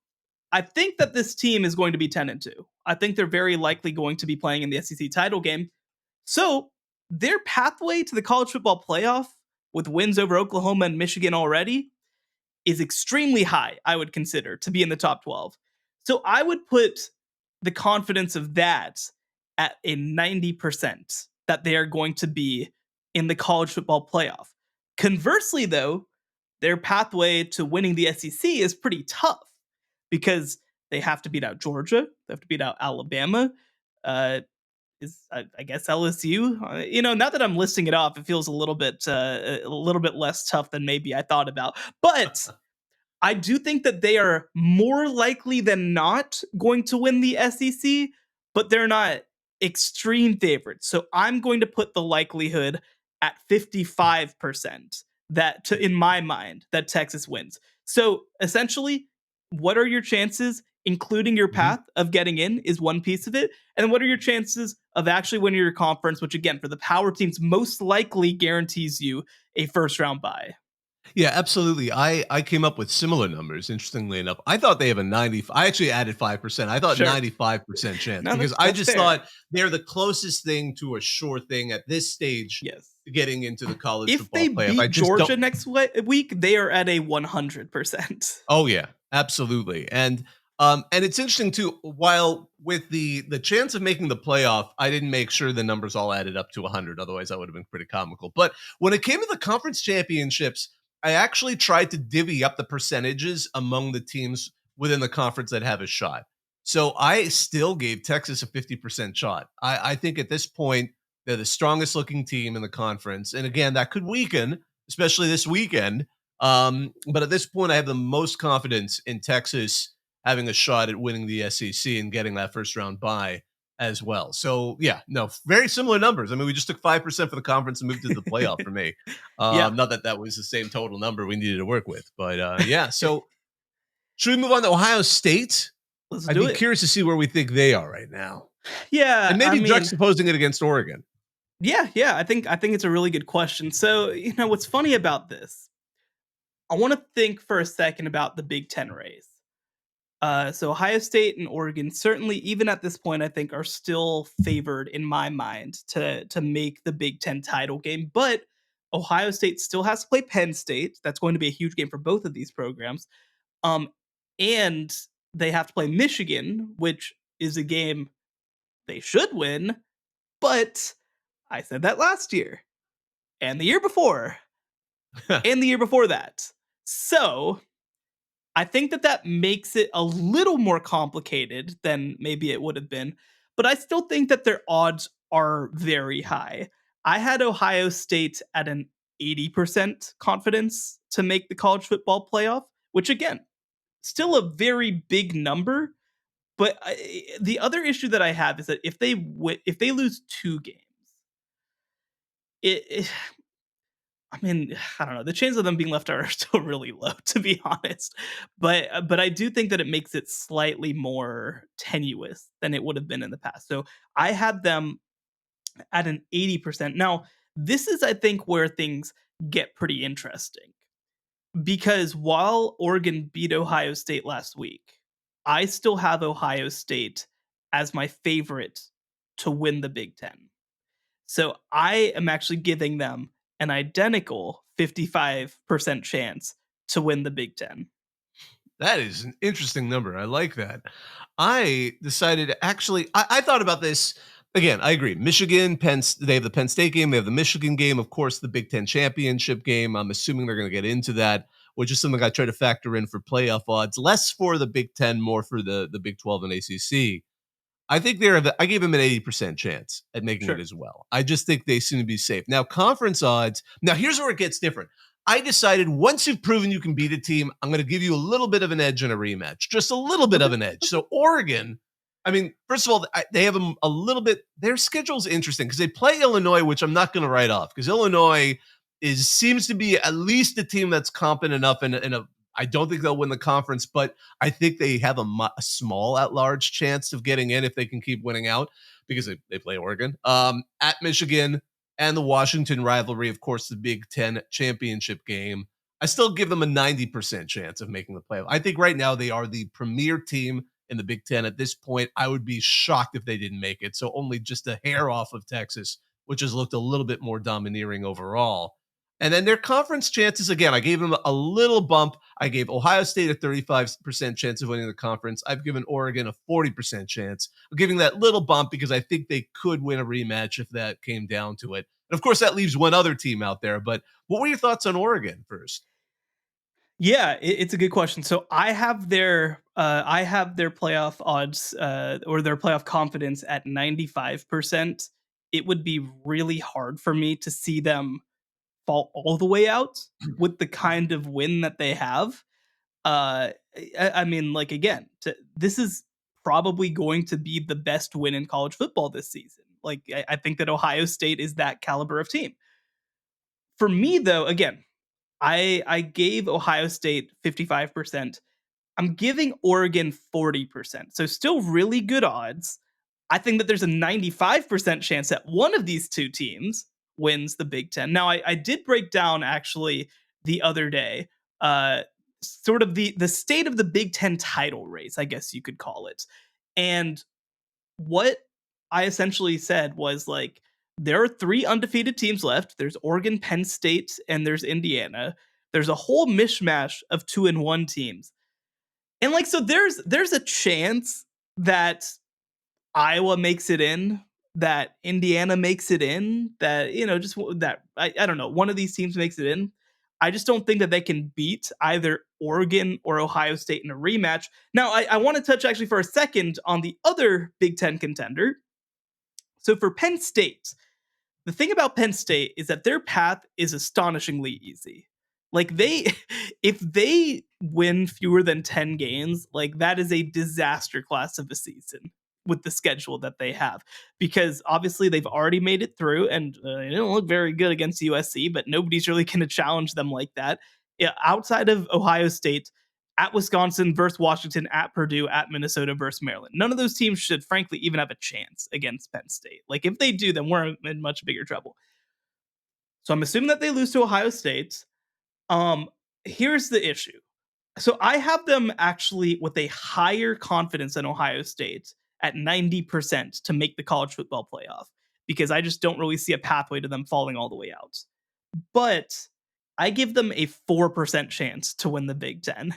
I think that this team is going to be 10-2. I think they're very likely going to be playing in the SEC title game. So their pathway to the college football playoff with wins over Oklahoma and Michigan already is extremely high, I would consider, to be in the top 12. So I would put the confidence of that at a 90% that they are going to be in the college football playoff. Conversely, though, their pathway to winning the SEC is pretty tough because they have to beat out Georgia, they have to beat out Alabama. I guess LSU. Now that I'm listing it off, it feels a little bit less tough than maybe I thought about. But I do think that they are more likely than not going to win the SEC, but they're not extreme favorites. So I'm going to put the likelihood at 55% in my mind, that Texas wins. So essentially, what are your chances, including your Mhm. path of getting in, is one piece of it. And what are your chances of actually winning your conference, which again, for the power teams, most likely guarantees you a first round bye. Yeah, absolutely. I came up with similar numbers, interestingly enough. I thought they have a 90, I actually added 5%. I thought Sure. 95% chance No, because that's I that's just fair. thought they're the closest thing to a sure thing at this stage Yes. to getting into the college If they football playoff. I beat just Georgia don't. next week, they are at a 100%. Oh yeah, absolutely. And it's interesting too. While with the chance of making the playoff, I didn't make sure the numbers all added up to 100. Otherwise, that would have been pretty comical. But when it came to the conference championships, I actually tried to divvy up the percentages among the teams within the conference that have a shot. So I still gave Texas a 50% shot. I think at this point they're the strongest looking team in the conference, and again, that could weaken, especially this weekend. But at this point, I have the most confidence in Texas having a shot at winning the SEC and getting that first round bye as well. So yeah, no, very similar numbers. I mean, we just took 5% for the conference and moved to the playoff for me. Yeah, Not that that was the same total number we needed to work with, but yeah. So should we move on to Ohio State? let's I'd do be it. curious to see where we think they are right now, Yeah, and I maybe mean, juxtaposing it against Oregon. yeah, I think it's a really good question. So, what's funny about this? I want to think for a second about the Big 10 race. So Ohio State and Oregon, certainly, even at this point, I think are still favored in my mind to make the Big 10 title game. But Ohio State still has to play Penn State. That's going to be a huge game for both of these programs. Um, and they have to play Michigan, which is a game they should win. But I said that last year, and the year before, and the year before that. So I think that makes it a little more complicated than maybe it would have been, but I still think that their odds are very high. I had Ohio State at an 80% confidence to make the college football playoff, which again, still a very big number, but the other issue that I have is that if they lose two games, it I mean, I don't know. The chances of them being left are still really low, to be honest. But I do think that it makes it slightly more tenuous than it would have been in the past. So I had them at an 80%. Now, this is, I think, where things get pretty interesting because while Oregon beat Ohio State last week, I still have Ohio State as my favorite to win the Big Ten. So I am actually giving them an identical 55% chance to win the Big Ten. That is an interesting number. I like that. I decided actually, I thought about this again. I agree. Michigan, they have the Penn State game, they have the Michigan game, of course, the Big Ten championship game. I'm assuming they're going to get into that, which is something I try to factor in for playoff odds, less for the Big Ten, more for the Big 12 and ACC. I think I gave them an 80% chance at making it Sure. as well. I just think they seem to be safe. Now, conference odds. Now, here's where it gets different. I decided once you've proven you can beat a team, I'm going to give you a little bit of an edge in a rematch, just a little bit of Okay. an edge. So, Oregon, I mean, first of all, they have a little bit, their schedule's interesting because they play Illinois, which I'm not going to write off because Illinois seems to be at least a team that's competent enough in a I don't think they'll win the conference, but I think they have a small at-large chance of getting in if they can keep winning out because they play Oregon at Michigan and the Washington rivalry, of course, the Big Ten championship game. I still give them a 90% chance of making the playoff. I think right now they are the premier team in the Big Ten at this point. I would be shocked if they didn't make it. So only just a hair off of Texas, which has looked a little bit more domineering overall. And then their conference chances, again, I gave them a little bump. I gave Ohio State a 35% chance of winning the conference. I've given Oregon a 40% chance. I'm giving that little bump because I think they could win a rematch if that came down to it. And of course, that leaves one other team out there. But what were your thoughts on Oregon first? Yeah, it's a good question. So I have their playoff odds or their playoff confidence at 95%. It would be really hard for me to see them fall all the way out with the kind of win that they have. I mean, like again, this is probably going to be the best win in college football this season. Like I think that Ohio State is that caliber of team. For me, though, again, I gave Ohio State 55%. I'm giving Oregon 40%. So still really good odds. I think that there's a 95% chance that one of these two teams wins the Big Ten. Now, I did break down actually the other day, sort of the state of the Big Ten title race, I guess you could call it. And what I essentially said was like, there are three undefeated teams left. There's Oregon, Penn State, and there's Indiana. There's a whole mishmash of 2-1 teams. And like, so there's a chance that Iowa makes it in, that Indiana makes it in, that, just that, I don't know, one of these teams makes it in. I just don't think that they can beat either Oregon or Ohio State in a rematch. Now, I want to touch actually for a second on the other Big Ten contender. So for Penn State, the thing about Penn State is that their path is astonishingly easy. Like if they win fewer than 10 games, like that is a disaster class of a season with the schedule that they have, because obviously they've already made it through and they don't look very good against USC, but nobody's really going to challenge them like that. Yeah, outside of Ohio State, at Wisconsin versus Washington, at Purdue, at Minnesota versus Maryland. None of those teams should frankly even have a chance against Penn State. Like if they do, then we're in much bigger trouble. So I'm assuming that they lose to Ohio State. Here's the issue. So I have them actually with a higher confidence than Ohio State at 90% to make the college football playoff, because I just don't really see a pathway to them falling all the way out. But I give them a 4% chance to win the Big Ten,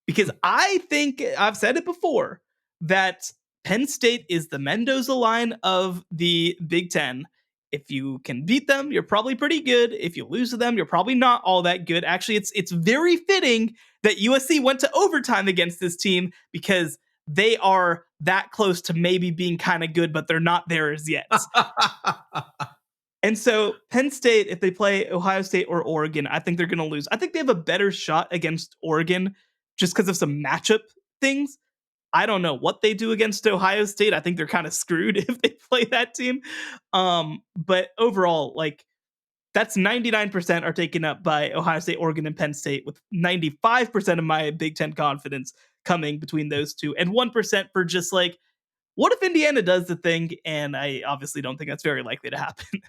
because I think I've said it before that Penn State is the Mendoza line of the Big Ten. If you can beat them, you're probably pretty good. If you lose to them, you're probably not all that good. Actually, it's very fitting that USC went to overtime against this team, because they are that close to maybe being kind of good, but they're not there as yet. And so Penn State, if they play Ohio State or Oregon, I think they're going to lose. I think they have a better shot against Oregon just because of some matchup things. I don't know what they do against Ohio State. I think they're kind of screwed if they play that team. But overall, like, that's 99% are taken up by Ohio State, Oregon, and Penn State, with 95% of my Big Ten confidence coming between those two, and 1% for just like, what if Indiana does the thing? And I obviously don't think that's very likely to happen.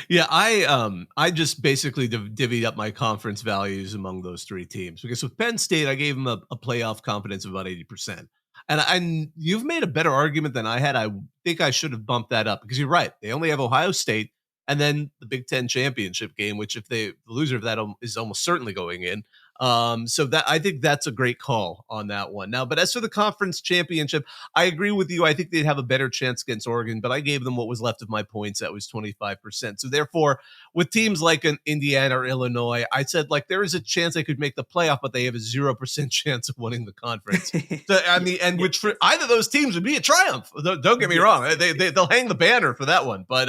Yeah, I just basically divvied up my conference values among those three teams, because with Penn State, I gave them a playoff confidence of about 80%. And you've made a better argument than I had. I think I should have bumped that up, because you're right. They only have Ohio State and then the Big Ten championship game, which if the loser of that is almost certainly going in. So that, I think that's a great call on that one. Now, but as for the conference championship, I agree with you. I think they'd have a better chance against Oregon, but I gave them what was left of my points. That was 25%. So therefore, with teams like an Indiana or Illinois, I said, like, there is a chance they could make the playoff, but they have a 0% chance of winning the conference. So, I mean, and which for either of those teams would be a triumph. Don't get me wrong. They'll hang the banner for that one, but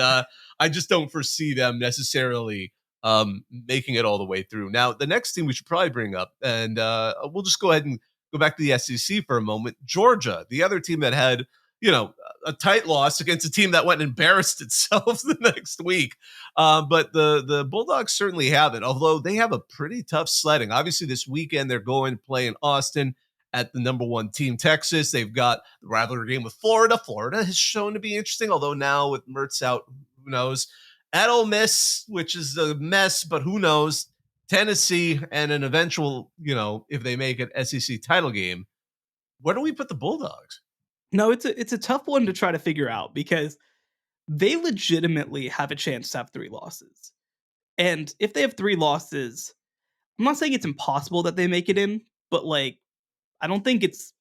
I just don't foresee them necessarily making it all the way through. Now, the next team we should probably bring up, and we'll just go ahead and go back to the SEC for a moment. Georgia, the other team that had, a tight loss against a team that went and embarrassed itself the next week. But the Bulldogs certainly haven't, although they have a pretty tough sledding. Obviously, this weekend they're going to play in Austin at the number one team, Texas. They've got the rivalry game with Florida. Florida has shown to be interesting, although now with Mertz out, who knows? At Ole Miss, which is a mess, but who knows? Tennessee, and an eventual, if they make an SEC title game. Where do we put the Bulldogs? No, it's a tough one to try to figure out, because they legitimately have a chance to have 3 losses. And if they have 3 losses, I'm not saying it's impossible that they make it in, but like I don't think it's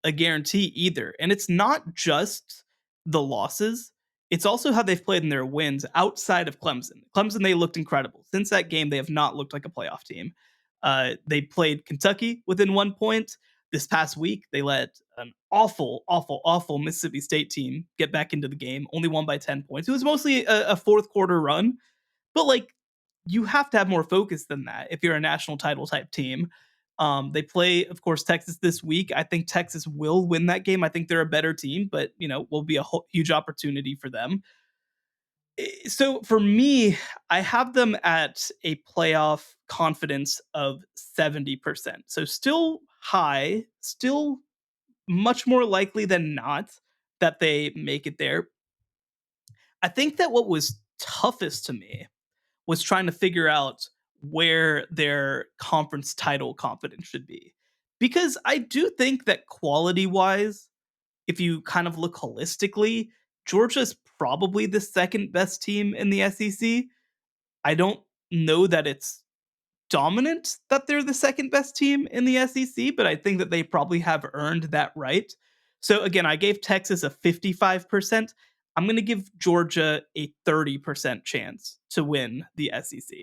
a guarantee either. And it's not just the losses, it's also how they've played in their wins outside of Clemson. Clemson, they looked incredible. Since that game, they have not looked like a playoff team. They played Kentucky within 1 point. This past week, they let an awful Mississippi State team get back into the game, only won by 10 points. It was mostly a fourth quarter run, but like you have to have more focus than that if you're a national title type team. They play, of course, Texas this week. I think Texas will win that game. I think they're a better team, but will be a huge opportunity for them. So for me, I have them at a playoff confidence of 70%. So still high, still much more likely than not that they make it there. I think that what was toughest to me was trying to figure out where their conference title confidence should be. Because I do think that quality wise, if you kind of look holistically, Georgia's probably the second best team in the SEC. I don't know that it's dominant that they're the second best team in the SEC, but I think that they probably have earned that right. So again, I gave Texas a 55%. I'm going to give Georgia a 30% chance to win the SEC.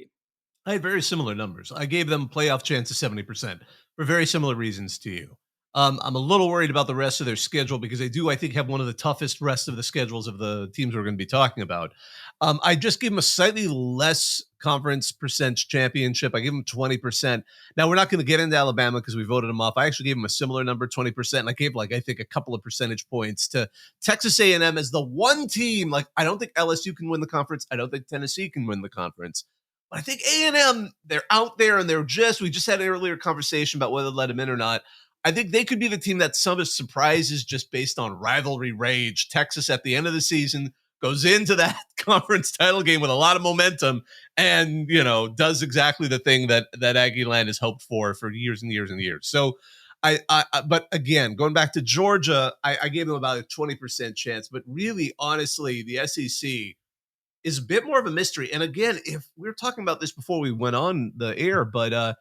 I had very similar numbers. I gave them playoff chance of 70% for very similar reasons to you. I'm a little worried about the rest of their schedule because they do, I think, have one of the toughest rest of the schedules of the teams we're going to be talking about. I just gave them a slightly less conference percent championship. I gave them 20%. Now, we're not going to get into Alabama because we voted them off. I actually gave them a similar number, 20%. And I gave, I think, a couple of percentage points to Texas A&M as the one team. I don't think LSU can win the conference. I don't think Tennessee can win the conference. But I think A&M, they're out there and we just had an earlier conversation about whether to let them in or not. I think they could be the team that some of surprises just based on rivalry rage. Texas at the end of the season goes into that conference title game with a lot of momentum and, does exactly the thing that Aggie Land has hoped for years and years and years. So but again, going back to Georgia, I gave them about a 20% chance, but really, honestly, the SEC is a bit more of a mystery. And again, if we were talking about this before we went on the air, but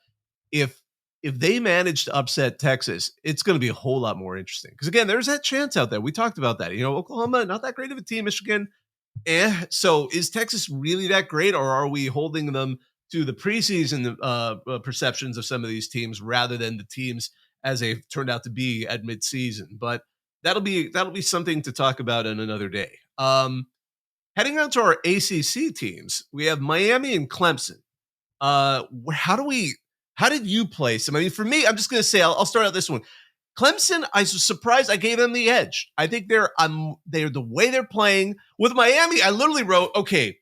if they manage to upset Texas, it's going to be a whole lot more interesting. Because again, there's that chance out there. We talked about that. Oklahoma, not that great of a team. Michigan, So is Texas really that great, or are we holding them to the preseason perceptions of some of these teams rather than the teams as they've turned out to be at midseason? But that'll be something to talk about in another day. Heading on to our ACC teams, we have Miami and Clemson. How did you place them? I mean, for me, I'm just going to say, I'll start out this one. Clemson, I was surprised I gave them the edge. I think they're the way they're playing. With Miami, I literally wrote, okay,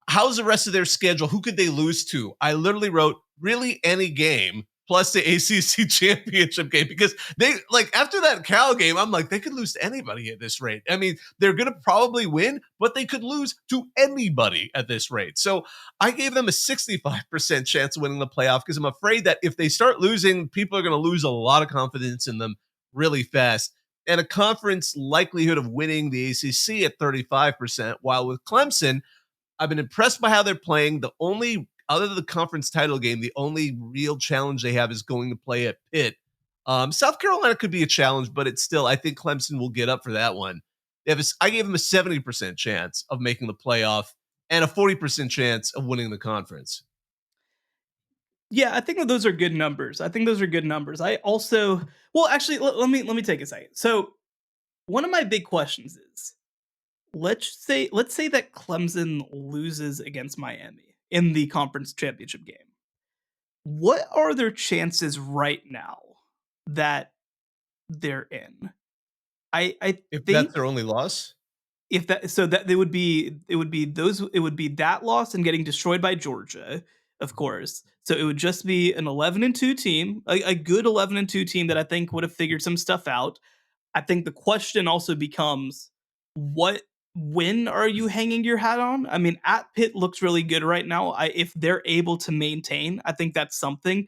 how's the rest of their schedule? Who could they lose to? I literally wrote, really any game plus the ACC championship game, because they after that Cal game, I'm like, they could lose to anybody at this rate. I mean, they're going to probably win, but they could lose to anybody at this rate. So I gave them a 65% chance of winning the playoff because I'm afraid that if they start losing, people are going to lose a lot of confidence in them really fast. And a conference likelihood of winning the ACC at 35%, while with Clemson, I've been impressed by how they're playing. Other than the conference title game, the only real challenge they have is going to play at Pitt. South Carolina could be a challenge, but it's still, I think Clemson will get up for that one. I gave them a 70% chance of making the playoff and a 40% chance of winning the conference. Yeah, I think that those are good numbers. I also, actually, let me take a second. So one of my big questions is, let's say that Clemson loses against Miami in the conference championship game. What are their chances right now that they're in? I If think that's their only loss, if that so that it would be that loss and getting destroyed by Georgia, of course. So it would just be an 11-2 team, a good 11-2 team that I think would have figured some stuff out. I think the question also becomes, what win are you hanging your hat on? I mean, at Pitt looks really good right now. If they're able to maintain, I think that's something.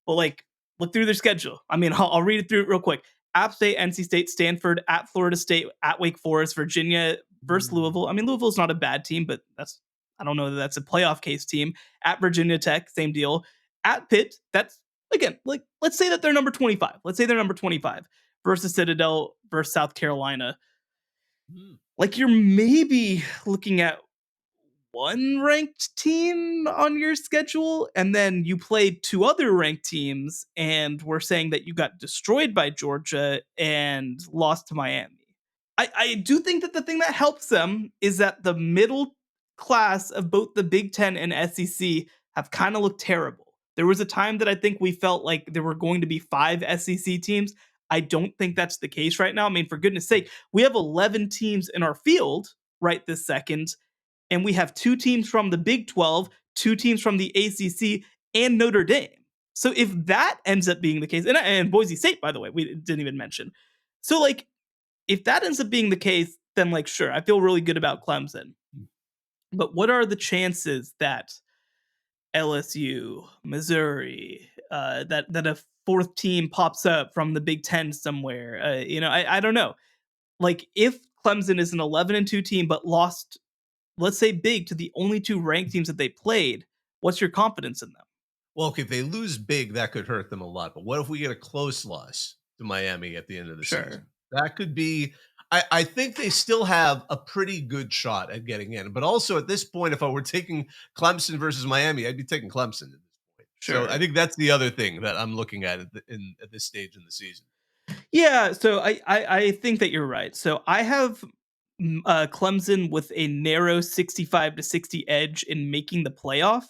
But look through their schedule. I mean, I'll read it through real quick. App State, NC State, Stanford, at Florida State, at Wake Forest, Virginia versus Louisville. I mean, Louisville's not a bad team, but that's I don't know that that's a playoff case team. At Virginia Tech, same deal. At Pitt, that's, again, like, let's say that they're number 25. Let's say they're number 25 versus Citadel versus South Carolina. Like, you're maybe looking at one ranked team on your schedule, and then you played two other ranked teams, and we're saying that you got destroyed by Georgia and lost to Miami. I do think that the thing that helps them is that the middle class of both the Big Ten and SEC have kind of looked terrible. There was a time that I think we felt like there were going to be 5 SEC teams. I don't think that's the case right now. I mean, for goodness sake, we have 11 teams in our field right this second, and we have 2 teams from the Big 12, 2 teams from the ACC, and Notre Dame. So if that ends up being the case, and Boise State, by the way, we didn't even mention. So, like, if that ends up being the case, then, like, sure, I feel really good about Clemson. But what are the chances that LSU, Missouri, that a 4th team pops up from the Big Ten somewhere? I don't know. Like, if Clemson is an 11-2 team but lost, let's say, big to the only 2 ranked teams that they played, what's your confidence in them? Well, okay, if they lose big, that could hurt them a lot. But what if we get a close loss to Miami at the end of the season? That could be. I think they still have a pretty good shot at getting in. But also at this point, if I were taking Clemson versus Miami, I'd be taking Clemson at this point. Sure. So I think that's the other thing that I'm looking at this stage in the season. Yeah, so I think that you're right. So I have Clemson with a narrow 65 to 60 edge in making the playoff.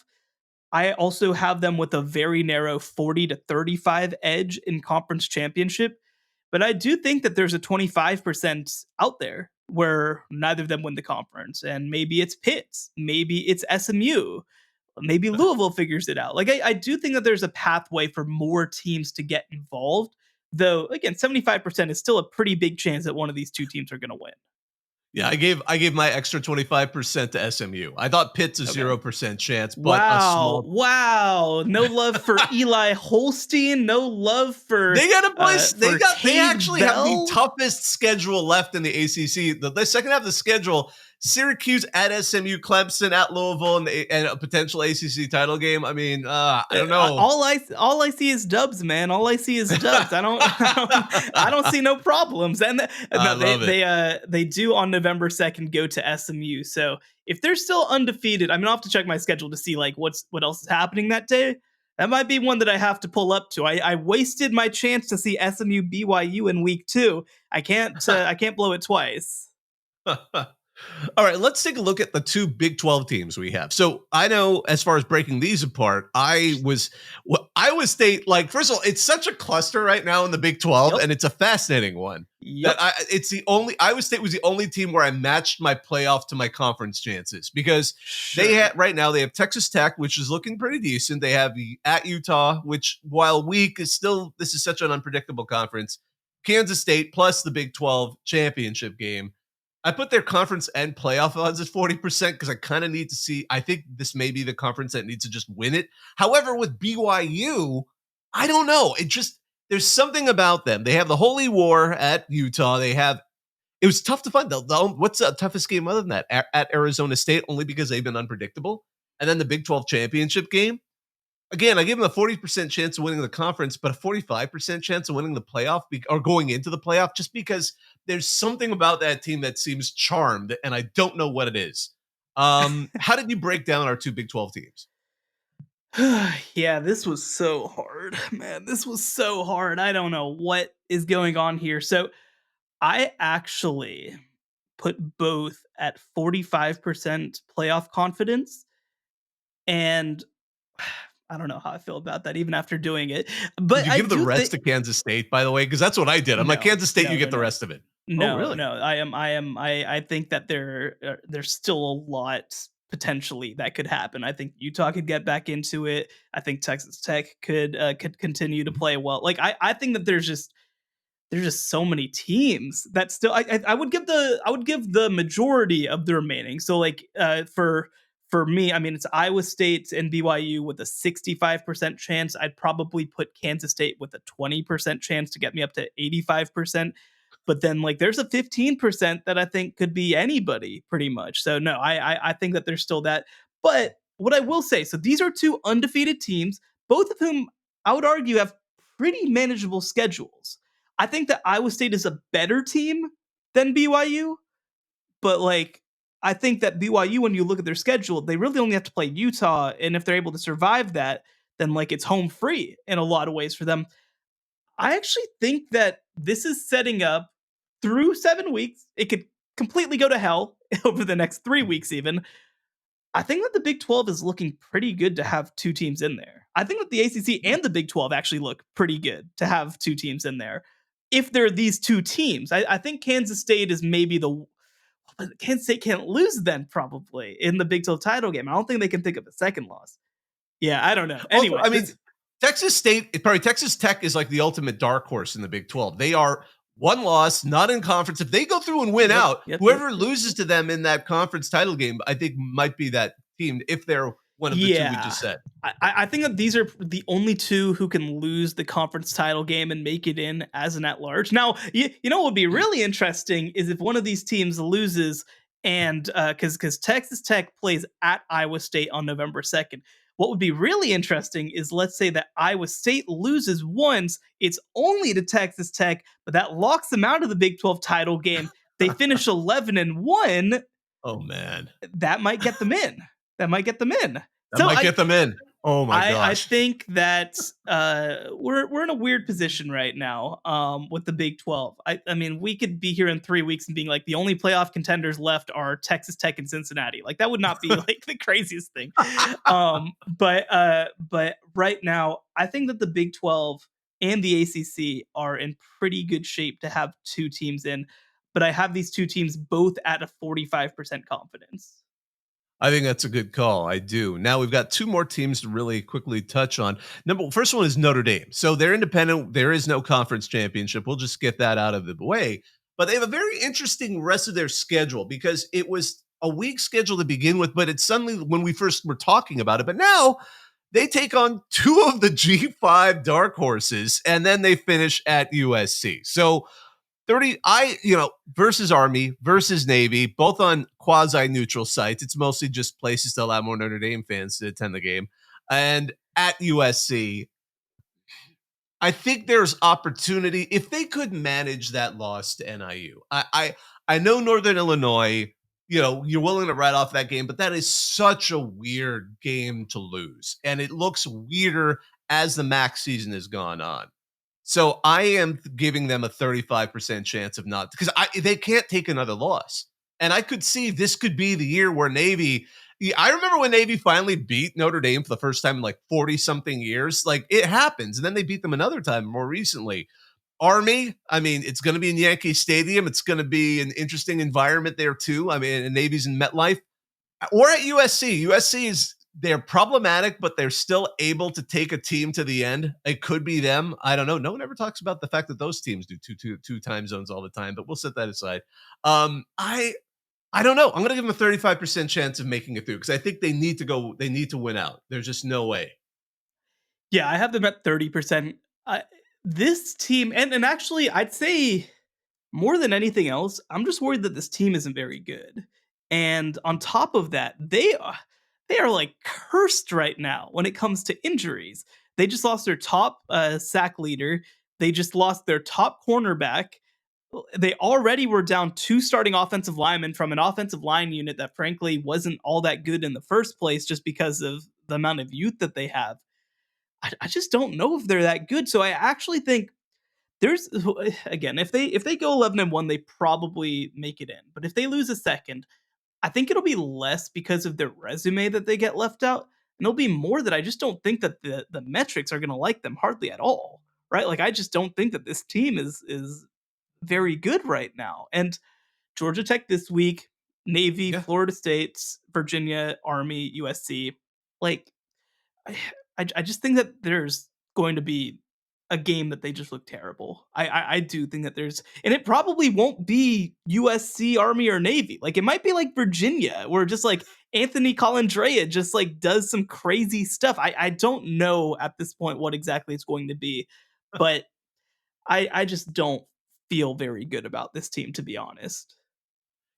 I also have them with a very narrow 40 to 35 edge in conference championship. But I do think that there's a 25% out there where neither of them win the conference. And maybe it's Pitt, maybe it's SMU, maybe Louisville figures it out. Like, I do think that there's a pathway for more teams to get involved. Though, again, 75% is still a pretty big chance that one of these 2 teams are going to win. Yeah, I gave my extra 25% to SMU. I thought Pitt's a 0% chance, but wow. No love for Eli Holstein. No love for they got a place. They actually Bell? have the toughest schedule left in the ACC. The second half of the schedule: Syracuse at SMU, Clemson at Louisville, and a potential ACC title game. I mean, I don't know. All I see is dubs, man. All I see is dubs. I don't see no problems. And they do on November 2nd go to SMU. So if they're still undefeated, I mean, I'll have to check my schedule to see like what else is happening that day. That might be one that I have to pull up to. I wasted my chance to see SMU BYU in week 2. I can't blow it twice. All right, let's take a look at the 2 Big 12 teams we have. So I know as far as breaking these apart, Iowa State, like, first of all, it's such a cluster right now in the Big 12, and it's a fascinating one. Yep. Iowa State was the only team where I matched my playoff to my conference chances because they have Texas Tech, which is looking pretty decent. They have at Utah, which while weak is still, this is such an unpredictable conference. Kansas State plus the Big 12 championship game. I put their conference and playoff odds at 40% because I kind of need to see. I think this may be the conference that needs to just win it. However, with BYU, I don't know. There's something about them. They have the Holy War at Utah. It was tough to find. What's the toughest game other than that? At Arizona State, only because they've been unpredictable. And then the Big 12 championship game. Again, I give them a 40% chance of winning the conference, but a 45% chance of winning the playoff or going into the playoff just because there's something about that team that seems charmed, and I don't know what it is. How did you break down our 2 Big 12 teams? Yeah, this was so hard, man. This was so hard. I don't know what is going on here. So I actually put both at 45% playoff confidence, and I don't know how I feel about that, even after doing it. But did you give the rest to Kansas State, by the way? Because that's what I did. I'm like, Kansas State, you get the rest of it. No, really? No. I think that there's still a lot potentially that could happen. I think Utah could get back into it. I think Texas Tech could continue to play well. Like, I think that there's just so many teams that still I would give the majority of the remaining. So like for me, I mean, it's Iowa State and BYU with a 65% chance. I'd probably put Kansas State with a 20% chance to get me up to 85%. But then like there's a 15% that I think could be anybody pretty much. So no, I think that there's still that. But what I will say, so these are two undefeated teams, both of whom I would argue have pretty manageable schedules. I think that Iowa State is a better team than BYU, but like I think that BYU, when you look at their schedule, they really only have to play Utah, and if they're able to survive that, then like it's home free in a lot of ways for them. I actually think that this is setting up through 7 weeks. It could completely go to hell over the next 3 weeks, even. I think that the Big 12 is looking pretty good to have two teams in there. I think that the ACC and the Big 12 actually look pretty good to have two teams in there. If there are these two teams, I think Kansas State is maybe the. Kansas State can't lose then, probably, in the Big 12 title game. I don't think they can think of a second loss. Yeah, I don't know. Anyway, also, I mean, Texas Tech is like the ultimate dark horse in the Big 12. They are one loss, not in conference. If they go through and win out, whoever loses to them in that conference title game, I think might be that team if they're one of the two we just said. I think that these are the only two who can lose the conference title game and make it in as an at-large. Now, you know what would be really interesting is if one of these teams loses and because Texas Tech plays at Iowa State on November 2nd. What would be really interesting is let's say that Iowa State loses once, it's only to Texas Tech, but that locks them out of the Big 12 title game. They finish 11-1. Oh man. That might get them in. That might get them in. Get them in. Oh my gosh. I think that we're in a weird position right now with the Big 12. I mean, we could be here in 3 weeks and being like the only playoff contenders left are Texas Tech and Cincinnati. Like that would not be like the craziest thing. But right now, I think that the Big 12 and the ACC are in pretty good shape to have two teams in. But I have these two teams both at a 45% confidence. I think that's a good call. I do. Now we've got two more teams to really quickly touch on. First one is Notre Dame. So they're independent. There is no conference championship. We'll just get that out of the way. But they have a very interesting rest of their schedule because it was a weak schedule to begin with, but it's suddenly when we first were talking about it. But now they take on two of the G5 dark horses, and then they finish at USC. So versus Army versus Navy, both on quasi-neutral sites. It's mostly just places to allow more Notre Dame fans to attend the game. And at USC, I think there's opportunity if they could manage that loss to NIU. I know Northern Illinois, you're willing to write off that game, but that is such a weird game to lose. And it looks weirder as the MAC season has gone on. So I am giving them a 35% chance of not, because they can't take another loss. And I could see this could be the year where Navy, I remember when Navy finally beat Notre Dame for the first time in like 40 something years. Like it happens. And then they beat them another time more recently. Army, I mean, it's going to be in Yankee Stadium. It's going to be an interesting environment there too. I mean, and Navy's in MetLife. Or at USC. USC they're problematic, but they're still able to take a team to the end. It could be them. I don't know. No one ever talks about the fact that those teams do two time zones all the time, but we'll set that aside. I don't know. I'm going to give them a 35% chance of making it through because I think they need to win out. There's just no way. Yeah, I have them at 30%. This team, and actually, I'd say more than anything else, I'm just worried that this team isn't very good. And on top of that, they are like cursed right now when it comes to injuries. They just lost their top sack leader. They just lost their top cornerback. They already were down two starting offensive linemen from an offensive line unit that frankly wasn't all that good in the first place just because of the amount of youth that they have. I just don't know if they're that good. So I actually think there's, again, if they go 11-1, they probably make it in. But if they lose a second, I think it'll be less because of their resume that they get left out. And it'll be more that I just don't think that the metrics are going to like them hardly at all, right? Like, I just don't think that this team is very good right now. And Georgia Tech this week, Navy, Florida State, Virginia, Army, USC. Like, I just think that there's going to be a game that they just look terrible. I do think that there's, and it probably won't be USC, Army, or Navy. Like it might be like Virginia, where just like Anthony Colandrea just like does some crazy stuff. I don't know at this point what exactly it's going to be, but I just don't feel very good about this team, to be honest.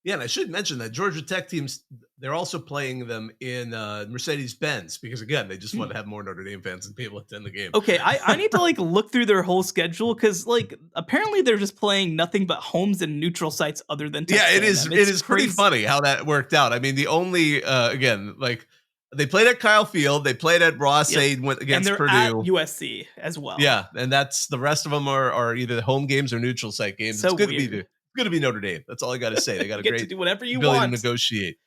Yeah, and I should mention that Georgia Tech teams, they're also playing them in Mercedes-Benz because, again, they just want to have more Notre Dame fans and people attend the game. Okay, I need to like look through their whole schedule because like apparently they're just playing nothing but homes and neutral sites other than Yeah, Texas it is. A&M. It is pretty funny how that worked out. I mean, the only again, like they played at Kyle Field, they played at Ross Yep. Aid, went And against they're Purdue. at USC as well. Yeah, and that's the rest of them are either home games or neutral site games. So It's good weird. to be Notre Dame. That's all I got to say. They got a You get to great do whatever you ability want. to negotiate.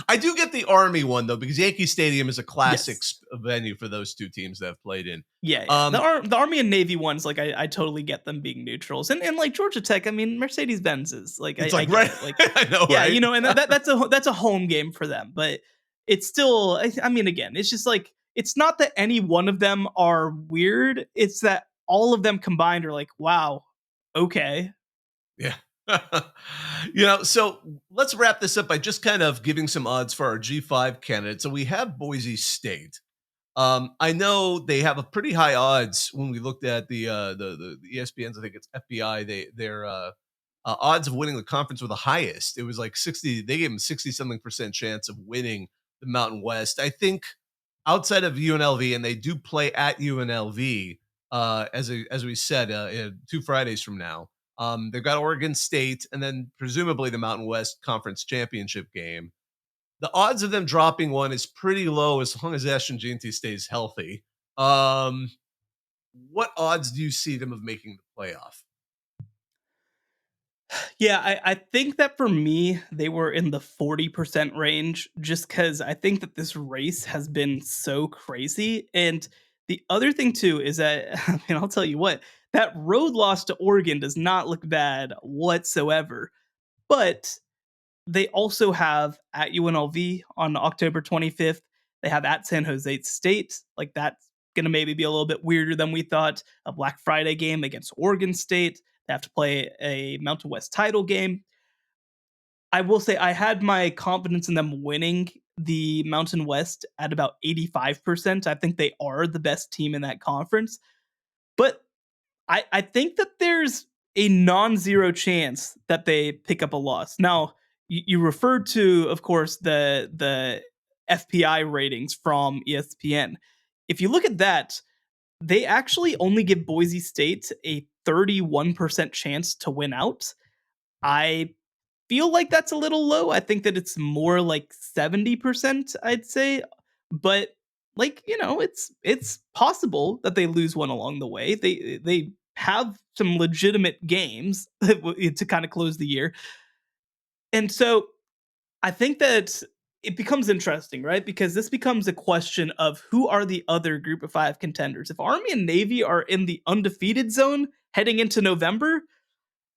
I do get the Army one though, because Yankee Stadium is a classic Yes. venue for those two teams that have played in. Yeah, the Army and Navy ones, like I totally get them being neutrals, and like Georgia Tech, I mean Mercedes Benz is like It's I like get right, it. Like I know, yeah, right? you know, and that's a home game for them, but it's still I mean again, it's just like it's not that any one of them are weird, it's that all of them combined are like wow, okay. Yeah. So let's wrap this up by just kind of giving some odds for our G5 candidate. So we have Boise State. I know they have a pretty high odds when we looked at the ESPN's. I think it's FBI. Their odds of winning the conference were the highest. It was like 60. They gave them 60 something % chance of winning the Mountain West. I think outside of UNLV, and they do play at UNLV as we said 2 Fridays from now. They've got Oregon State and then presumably the Mountain West Conference Championship game. The odds of them dropping one is pretty low as long as Ashton Jeanty stays healthy. What odds do you see them of making the playoff? Yeah, I think that for me, they were in the 40% range just because I think that this race has been so crazy. And the other thing, too, is that, I mean, I'll tell you what, that road loss to Oregon does not look bad whatsoever. But they also have at UNLV on October 25th, they have at San Jose State. Like, that's going to maybe be a little bit weirder than we thought. A Black Friday game against Oregon State. They have to play a Mountain West title game. I will say I had my confidence in them winning the Mountain West at about 85%. I think they are the best team in that conference. But I think that there's a non-zero chance that they pick up a loss. Now, you referred to, of course, the FPI ratings from ESPN. If you look at that, they actually only give Boise State a 31% chance to win out. I feel like that's a little low. I think that it's more like 70%, I'd say. But like, you know, it's possible that they lose one along the way. They have some legitimate games to kind of close the year. And so I think that it becomes interesting, right? Because this becomes a question of who are the other group of 5 contenders. If Army and Navy are in the undefeated zone heading into November,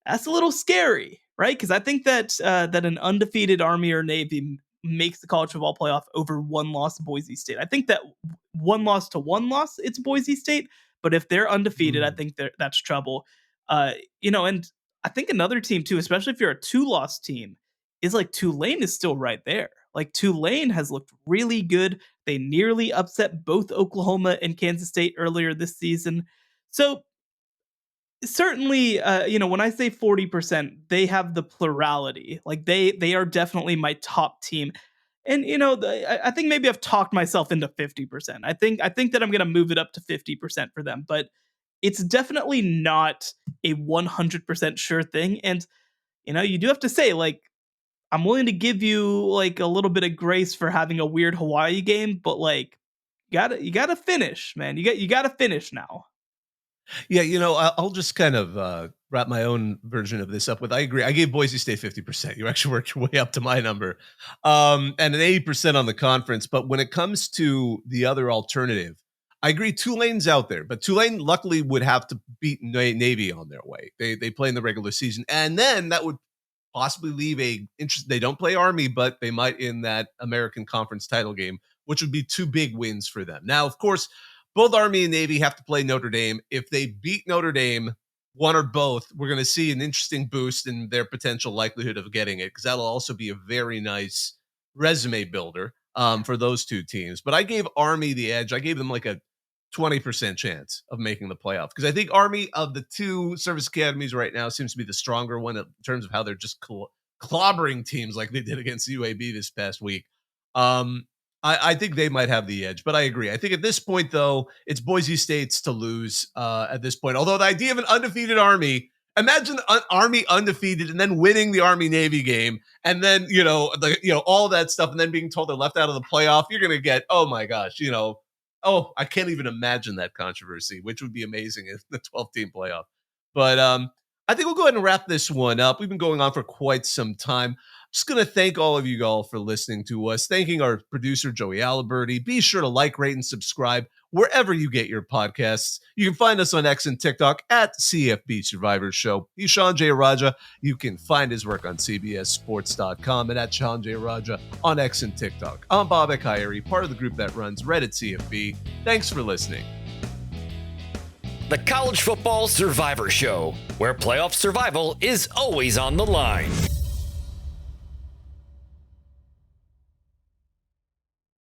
that's a little scary, right? Because I think that that an undefeated Army or Navy makes the college football playoff over one loss to Boise State. I think that one loss to one loss, it's Boise State. But if they're undefeated, I think that's trouble. And I think another team too, especially if you're a 2-loss team, is like Tulane is still right there. Like Tulane has looked really good. They nearly upset both Oklahoma and Kansas State earlier this season. So certainly, when I say 40%, they have the plurality. Like they are definitely my top team. And I think maybe I've talked myself into 50%. I think that I'm going to move it up to 50% for them, but it's definitely not a 100% sure thing. And you do have to say, like, I'm willing to give you like a little bit of grace for having a weird Hawaii game, but like you gotta finish, man. You gotta finish now. Yeah, I'll just kind of wrap my own version of this up with. I agree. I gave Boise State 50%. You actually worked your way up to my number, and an 80% on the conference. But when it comes to the other alternative, I agree. Tulane's out there, but Tulane luckily would have to beat Navy on their way. They play in the regular season, and then that would possibly leave a interest. They don't play Army, but they might in that American Conference title game, which would be 2 big wins for them. Now, of course, both Army and Navy have to play Notre Dame. If they beat Notre Dame, one or both, we're going to see an interesting boost in their potential likelihood of getting it, because that'll also be a very nice resume builder for those two teams. But I gave Army the edge. I gave them like a 20% chance of making the playoff. Because I think Army, of the two service academies right now, seems to be the stronger one in terms of how they're just clobbering teams like they did against UAB this past week. I think they might have the edge, but I agree. I think at this point, though, it's Boise State's to lose at this point. Although the idea of an undefeated Army, imagine Army undefeated and then winning the Army-Navy game, and then all that stuff, and then being told they're left out of the playoff. You're going to get, oh my gosh, I can't even imagine that controversy, which would be amazing in the 12-team playoff. But I think we'll go ahead and wrap this one up. We've been going on for quite some time. Just going to thank all of you all for listening to us. Thanking our producer, Joey Aliberti. Be sure to like, rate, and subscribe wherever you get your podcasts. You can find us on X and TikTok at CFB Survivor Show. He's Shehan J. Raja. You can find his work on CBSSports.com and at Shehan J. Raja on X and TikTok. I'm Bobak Hyrie, part of the group that runs Reddit CFB. Thanks for listening. The College Football Survivor Show, where playoff survival is always on the line.